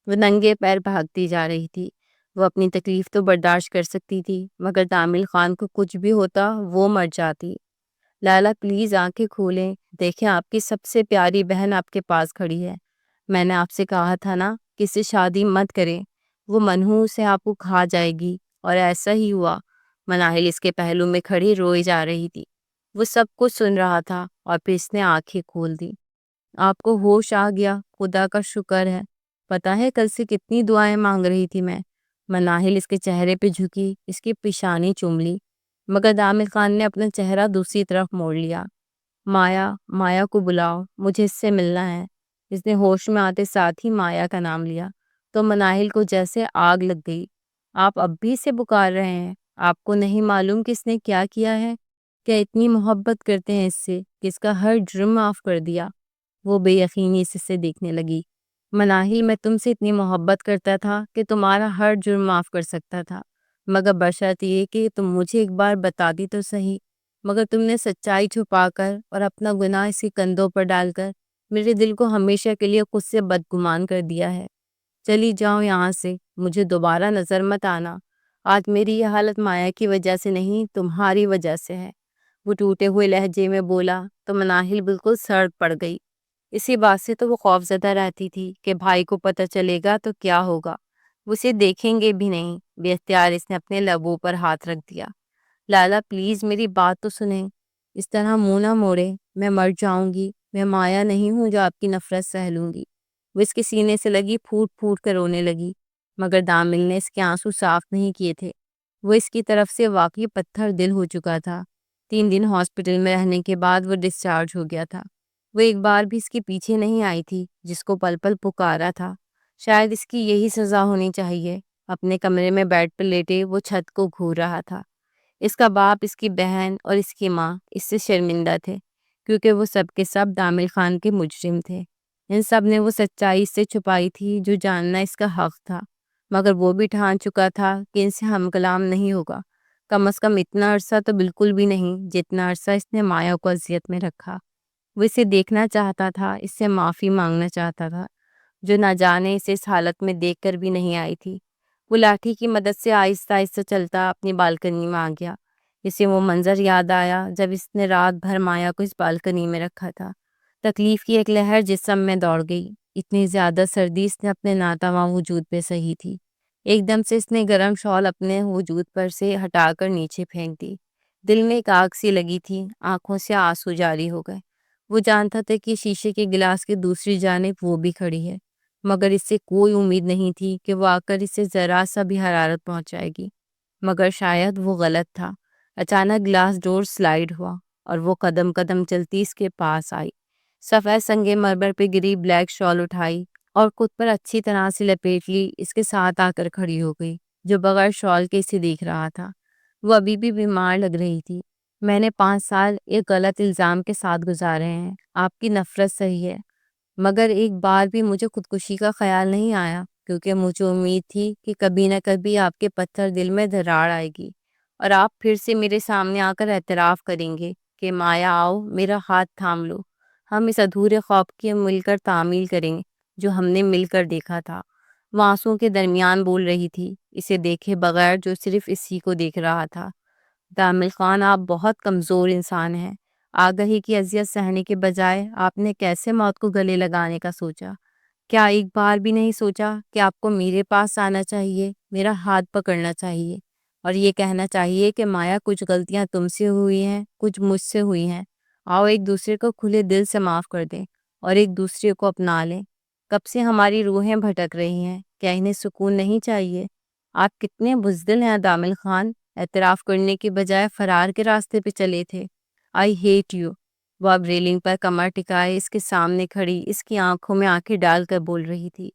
وہ ننگے پیر بھاگتی جا رہی تھی۔ وہ اپنی تکلیف تو برداشت کر سکتی تھی، مگر دامل خان کو کچھ بھی ہوتا وہ مر جاتی۔ لالا پلیز آنکھیں کھولیں، دیکھیں آپ کی سب سے پیاری بہن آپ کے پاس کھڑی ہے۔ میں نے آپ سے کہا تھا نا کہ اس سے شادی مت کریں، وہ منحوس سے آپ کو کھا جائے گی، اور ایسا ہی ہوا۔ مناہل اس کے پہلو میں کھڑی روئی جا رہی تھی۔ وہ سب کچھ سن رہا تھا اور پھر اس نے آنکھیں کھول دی۔ آپ کو ہوش آ گیا، خدا کا شکر ہے۔ پتہ ہے کل سے کتنی دعائیں مانگ رہی تھی میں۔ مناہل اس کے چہرے پہ جھکی، اس کی پیشانی چوم لی، مگر دامل خان نے اپنا چہرہ دوسری طرف موڑ لیا۔ مایا کو بلاؤ، مجھے اس سے ملنا ہے۔ اس نے ہوش میں آتے ساتھ ہی مایا کا نام لیا تو مناہل کو جیسے آگ لگ گئی۔ آپ اب بھی اسے پکار رہے ہیں؟ آپ کو نہیں معلوم کہ اس نے کیا کیا ہے؟ کیا اتنی محبت کرتے ہیں اس سے کہ اس کا ہر جرم معاف کر دیا؟ وہ بے یقینی سے دیکھنے لگی۔ مناہل، میں تم سے اتنی محبت کرتا تھا کہ تمہارا ہر جرم معاف کر سکتا تھا، مگر بشرط یہ کہ تم مجھے ایک بار بتاتی تو صحیح۔ مگر تم نے سچائی چھپا کر اور اپنا گناہ اسی کندھوں پر ڈال کر میرے دل کو ہمیشہ کے لیے خود سے بدگمان کر دیا ہے۔ چلی جاؤ یہاں سے، مجھے دوبارہ نظر مت آنا۔ آج میری یہ حالت مایا کی وجہ سے نہیں، تمہاری وجہ سے ہے۔ وہ ٹوٹے ہوئے لہجے میں بولا تو مناہل بالکل سڑ پڑ گئی۔ اسی بات سے تو وہ خوف زدہ رہتی تھی کہ بھائی کو پتہ چلے گا تو کیا ہوگا، وہ اسے دیکھیں گے بھی نہیں۔ بے اختیار اس نے اپنے لبوں پر ہاتھ رکھ دیا۔ لالا پلیز میری بات تو سنیں، اس طرح منہ نہ موڑے، میں مر جاؤں گی، میں مایا نہیں ہوں جو آپ کی نفرت سہ لوں گی۔ وہ اس کے سینے سے لگی پھوٹ پھوٹ کر رونے لگی، مگر دامل نے اس کے آنسو صاف نہیں کیے تھے۔ وہ اس کی طرف سے واقعی پتھر دل ہو چکا تھا۔ 3 دن ہاسپٹل میں رہنے کے بعد وہ ڈسچارج ہو گیا تھا۔ وہ ایک بار بھی اس کے پیچھے نہیں آئی تھی جس کو پل پل پکارا تھا۔ شاید اس کی یہی سزا ہونی چاہیے۔ اپنے کمرے میں بیڈ پر لیٹے وہ چھت کو گھور رہا تھا۔ اس کا باپ، اس کی بہن اور اس کی ماں اس سے شرمندہ تھے، کیونکہ وہ سب کے سب دامل خان کے مجرم تھے۔ ان سب نے وہ سچائی اس سے چھپائی تھی جو جاننا اس کا حق تھا، مگر وہ بھی ٹھان چکا تھا کہ ان سے ہم کلام نہیں ہوگا، کم از کم اتنا عرصہ تو بالکل بھی نہیں جتنا عرصہ اس نے مایا کو اذیت میں رکھا۔ وہ اسے دیکھنا چاہتا تھا، اس سے معافی مانگنا چاہتا تھا، جو نہ جانے اسے اس حالت میں دیکھ کر بھی نہیں آئی تھی۔ وہ لاٹھی کی مدد سے آہستہ آہستہ چلتا اپنی بالکنی میں آ گیا۔ اسے وہ منظر یاد آیا جب اس نے رات بھر مایا کو اس بالکنی میں رکھا تھا۔ تکلیف کی ایک لہر جسم میں دوڑ گئی۔ اتنی زیادہ سردی اس نے اپنے ناتواں وجود پہ سہی تھی۔ ایک دم سے اس نے گرم شال اپنے وجود پر سے ہٹا کر نیچے پھینک دی۔ دل میں ایک آگ سی لگی تھی، آنکھوں سے آنسو جاری ہو گئے۔ وہ جانتا تھا کہ شیشے کے گلاس کی دوسری جانب وہ بھی کھڑی ہے، مگر اس سے کوئی امید نہیں تھی کہ وہ آ کر اسے ذرا سا بھی حرارت پہنچائے گی۔ مگر شاید وہ غلط تھا۔ اچانک گلاس ڈور سلائیڈ ہوا اور وہ قدم قدم چلتی اس کے پاس آئی۔ سفید سنگ مرمر پہ گری بلیک شال اٹھائی اور خود پر اچھی طرح سے لپیٹ لی، اس کے ساتھ آ کر کھڑی ہو گئی، جو بغیر شال کے اسے دیکھ رہا تھا۔ وہ ابھی بھی بیمار لگ رہی تھی۔ میں نے 5 سال ایک غلط الزام کے ساتھ گزارے ہیں، آپ کی نفرت صحیح ہے، مگر ایک بار بھی مجھے خودکشی کا خیال نہیں آیا، کیونکہ مجھے امید تھی کہ کبھی نہ کبھی آپ کے پتھر دل میں دراڑ آئے گی اور آپ پھر سے میرے سامنے آ کر اعتراف کریں گے کہ مایا آؤ، میرا ہاتھ تھام لو، ہم اس ادھورے خواب کی مل کر تعمیل کریں گے جو ہم نے مل کر دیکھا تھا۔ وہ آنسوؤں کے درمیان بول رہی تھی، اسے دیکھے بغیر جو صرف اسی کو دیکھ رہا تھا۔ دامل خان، آپ بہت کمزور انسان ہیں۔ آگہی کی اذیت سہنے کے بجائے آپ نے کیسے موت کو گلے لگانے کا سوچا؟ کیا ایک بار بھی نہیں سوچا کہ آپ کو میرے پاس آنا چاہیے، میرا ہاتھ پکڑنا چاہیے اور یہ کہنا چاہیے کہ مایا کچھ غلطیاں تم سے ہوئی ہیں، کچھ مجھ سے ہوئی ہیں، آؤ ایک دوسرے کو کھلے دل سے معاف کر دیں اور ایک دوسرے کو اپنا لیں۔ کب سے ہماری روحیں بھٹک رہی ہیں، کیا انہیں سکون نہیں چاہیے؟ آپ کتنے بزدل ہیں دامل خان، اعتراف کرنے کے بجائے فرار کے راستے پہ چلے تھے۔ I hate you. وہ اب ریلنگ پر کمر ٹکائے اس کے سامنے کھڑی اس کی آنکھوں میں آنکھیں ڈال کر بول رہی تھی۔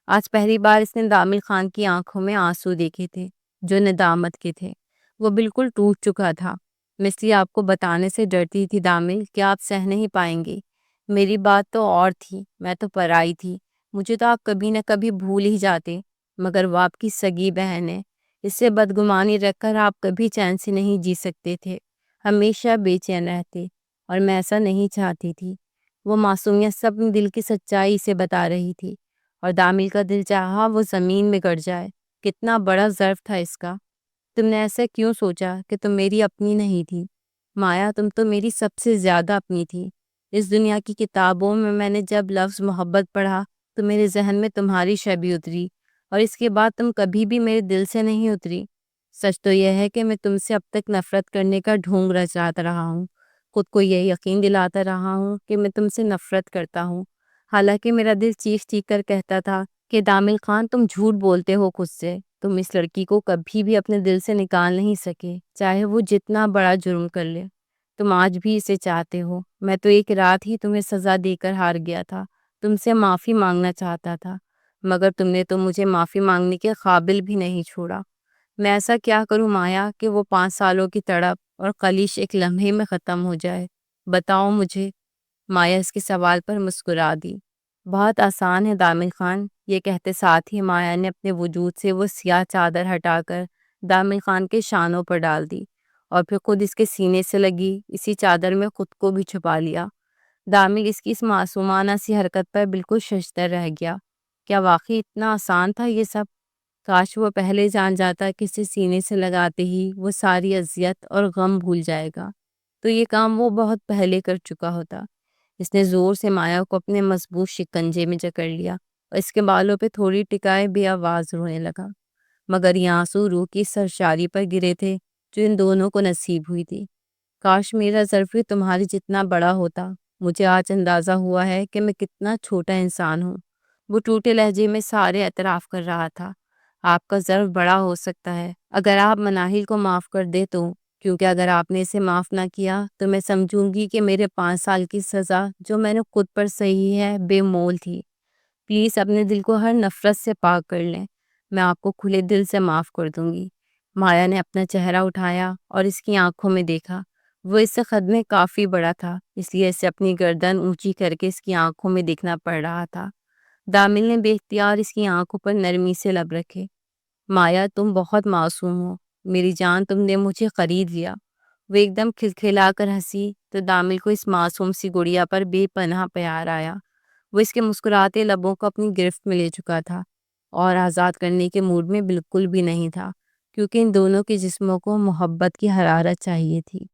آج پہلی بار اس نے دامل خان کی آنکھوں میں آنسو دیکھے تھے جو ندامت کے تھے۔ وہ بالکل ٹوٹ چکا تھا۔ میں اس لیے آپ کو بتانے سے ڈرتی تھی دامل کہ آپ سہ نہیں پائیں گے۔ میری بات تو اور تھی، میں تو پرائی تھی، مجھے تو آپ کبھی نہ کبھی بھول ہی جاتے، مگر وہ آپ کی سگی بہن ہے، اس سے بدگمانی رکھ کر آپ کبھی چین سے نہیں جی سکتے تھے، ہمیشہ بے چین رہتے، اور میں ایسا نہیں چاہتی تھی۔ وہ معصومیت سب دل کی سچائی سے بتا رہی تھی، اور دامل کا دل چاہا وہ زمین میں گڑ جائے۔ کتنا بڑا ظرف تھا اس کا۔ تم نے ایسا کیوں سوچا کہ تم میری اپنی نہیں تھی؟ مایا، تم تو میری سب سے زیادہ اپنی تھی۔ اس دنیا کی کتابوں میں نے جب لفظ محبت پڑھا تو میرے ذہن میں تمہاری شبیہ اتری، اور اس کے بعد تم کبھی بھی میرے دل سے نہیں اتری۔ سچ تو یہ ہے کہ میں تم سے اب تک نفرت کرنے کا ڈھونگ رچاتا رہا ہوں، خود کو یہ یقین دلاتا رہا ہوں کہ میں تم سے نفرت کرتا ہوں، حالانکہ میرا دل چیخ چیخ کر کہتا تھا کہ دامل خان، تم جھوٹ بولتے ہو خود سے، تم اس لڑکی کو کبھی بھی اپنے دل سے نکال نہیں سکے، چاہے وہ جتنا بڑا جرم کر لے۔ تم آج بھی اسے چاہتے ہو۔ میں تو ایک رات ہی تمہیں سزا دے کر ہار گیا تھا، تم سے معافی مانگنا چاہتا تھا، مگر تم نے تو مجھے معافی مانگنے کے قابل بھی نہیں چھوڑا۔ میں ایسا کیا کروں مایا کہ وہ 5 سالوں کی تڑپ اور خلیش ایک لمحے میں ختم ہو جائے؟ بتاؤ مجھے۔ مایا اس کے سوال پر مسکرا دی۔ بہت آسان ہے دامل خان، یہ کہتے ساتھ ہی مایا نے اپنے وجود سے وہ سیاہ چادر ہٹا کر دامل خان کے شانوں پر ڈال دی، اور پھر خود اس کے سینے سے لگی اسی چادر میں خود کو بھی چھپا لیا۔ دامل اس کی اس معصومانہ سی حرکت پر بالکل ششدر رہ گیا۔ کیا واقعی اتنا آسان تھا یہ سب؟ کاش وہ پہلے جان جاتا کہ اسے سینے سے لگاتے ہی وہ ساری اذیت اور غم بھول جائے گا، تو یہ کام وہ بہت پہلے کر چکا ہوتا۔ اس نے زور سے مایا کو اپنے مضبوط شکنجے میں جکڑ لیا۔ اور اس کے بالوں پہ تھوڑی ٹکائے بے آواز رونے لگا، مگر یہ آنسو روح کی سرشاری پر گرے تھے جو ان دونوں کو نصیب ہوئی تھی۔ کاش میرا ظرف بھی تمہاری جتنا بڑا ہوتا، مجھے آج اندازہ ہوا ہے کہ میں کتنا چھوٹا انسان ہوں۔ وہ ٹوٹے لہجے میں سارے اعتراف کر رہا تھا۔ آپ کا ظرف بڑا ہو سکتا ہے اگر آپ مناہل کو معاف کر دے تو، کیونکہ اگر آپ نے اسے معاف نہ کیا تو میں سمجھوں گی کہ میرے 5 سال کی سزا جو میں نے خود پر سہی ہے بے مول تھی۔ پلیز اپنے دل کو ہر نفرت سے پاک کر لیں، میں آپ کو کھلے دل سے معاف کر دوں گی۔ مایا نے اپنا چہرہ اٹھایا اور اس کی آنکھوں میں دیکھا۔ وہ اس سے قد میں کافی بڑا تھا، اس لیے اسے اپنی گردن اونچی کر کے اس کی آنکھوں میں دیکھنا پڑ رہا تھا۔ دامل نے بے اختیار اس کی آنکھوں پر نرمی سے لب رکھے۔ مایا تم بہت معصوم ہو، میری جان تم نے مجھے خرید لیا۔ وہ ایک دم کھلکھلا کر ہنسی تو دامل کو اس معصوم سی گڑیا پر بے پناہ پیار آیا۔ وہ اس کے مسکراتے لبوں کو اپنی گرفت میں لے چکا تھا اور آزاد کرنے کے موڈ میں بالکل بھی نہیں تھا، کیونکہ ان دونوں کے جسموں کو محبت کی حرارت چاہیے تھی۔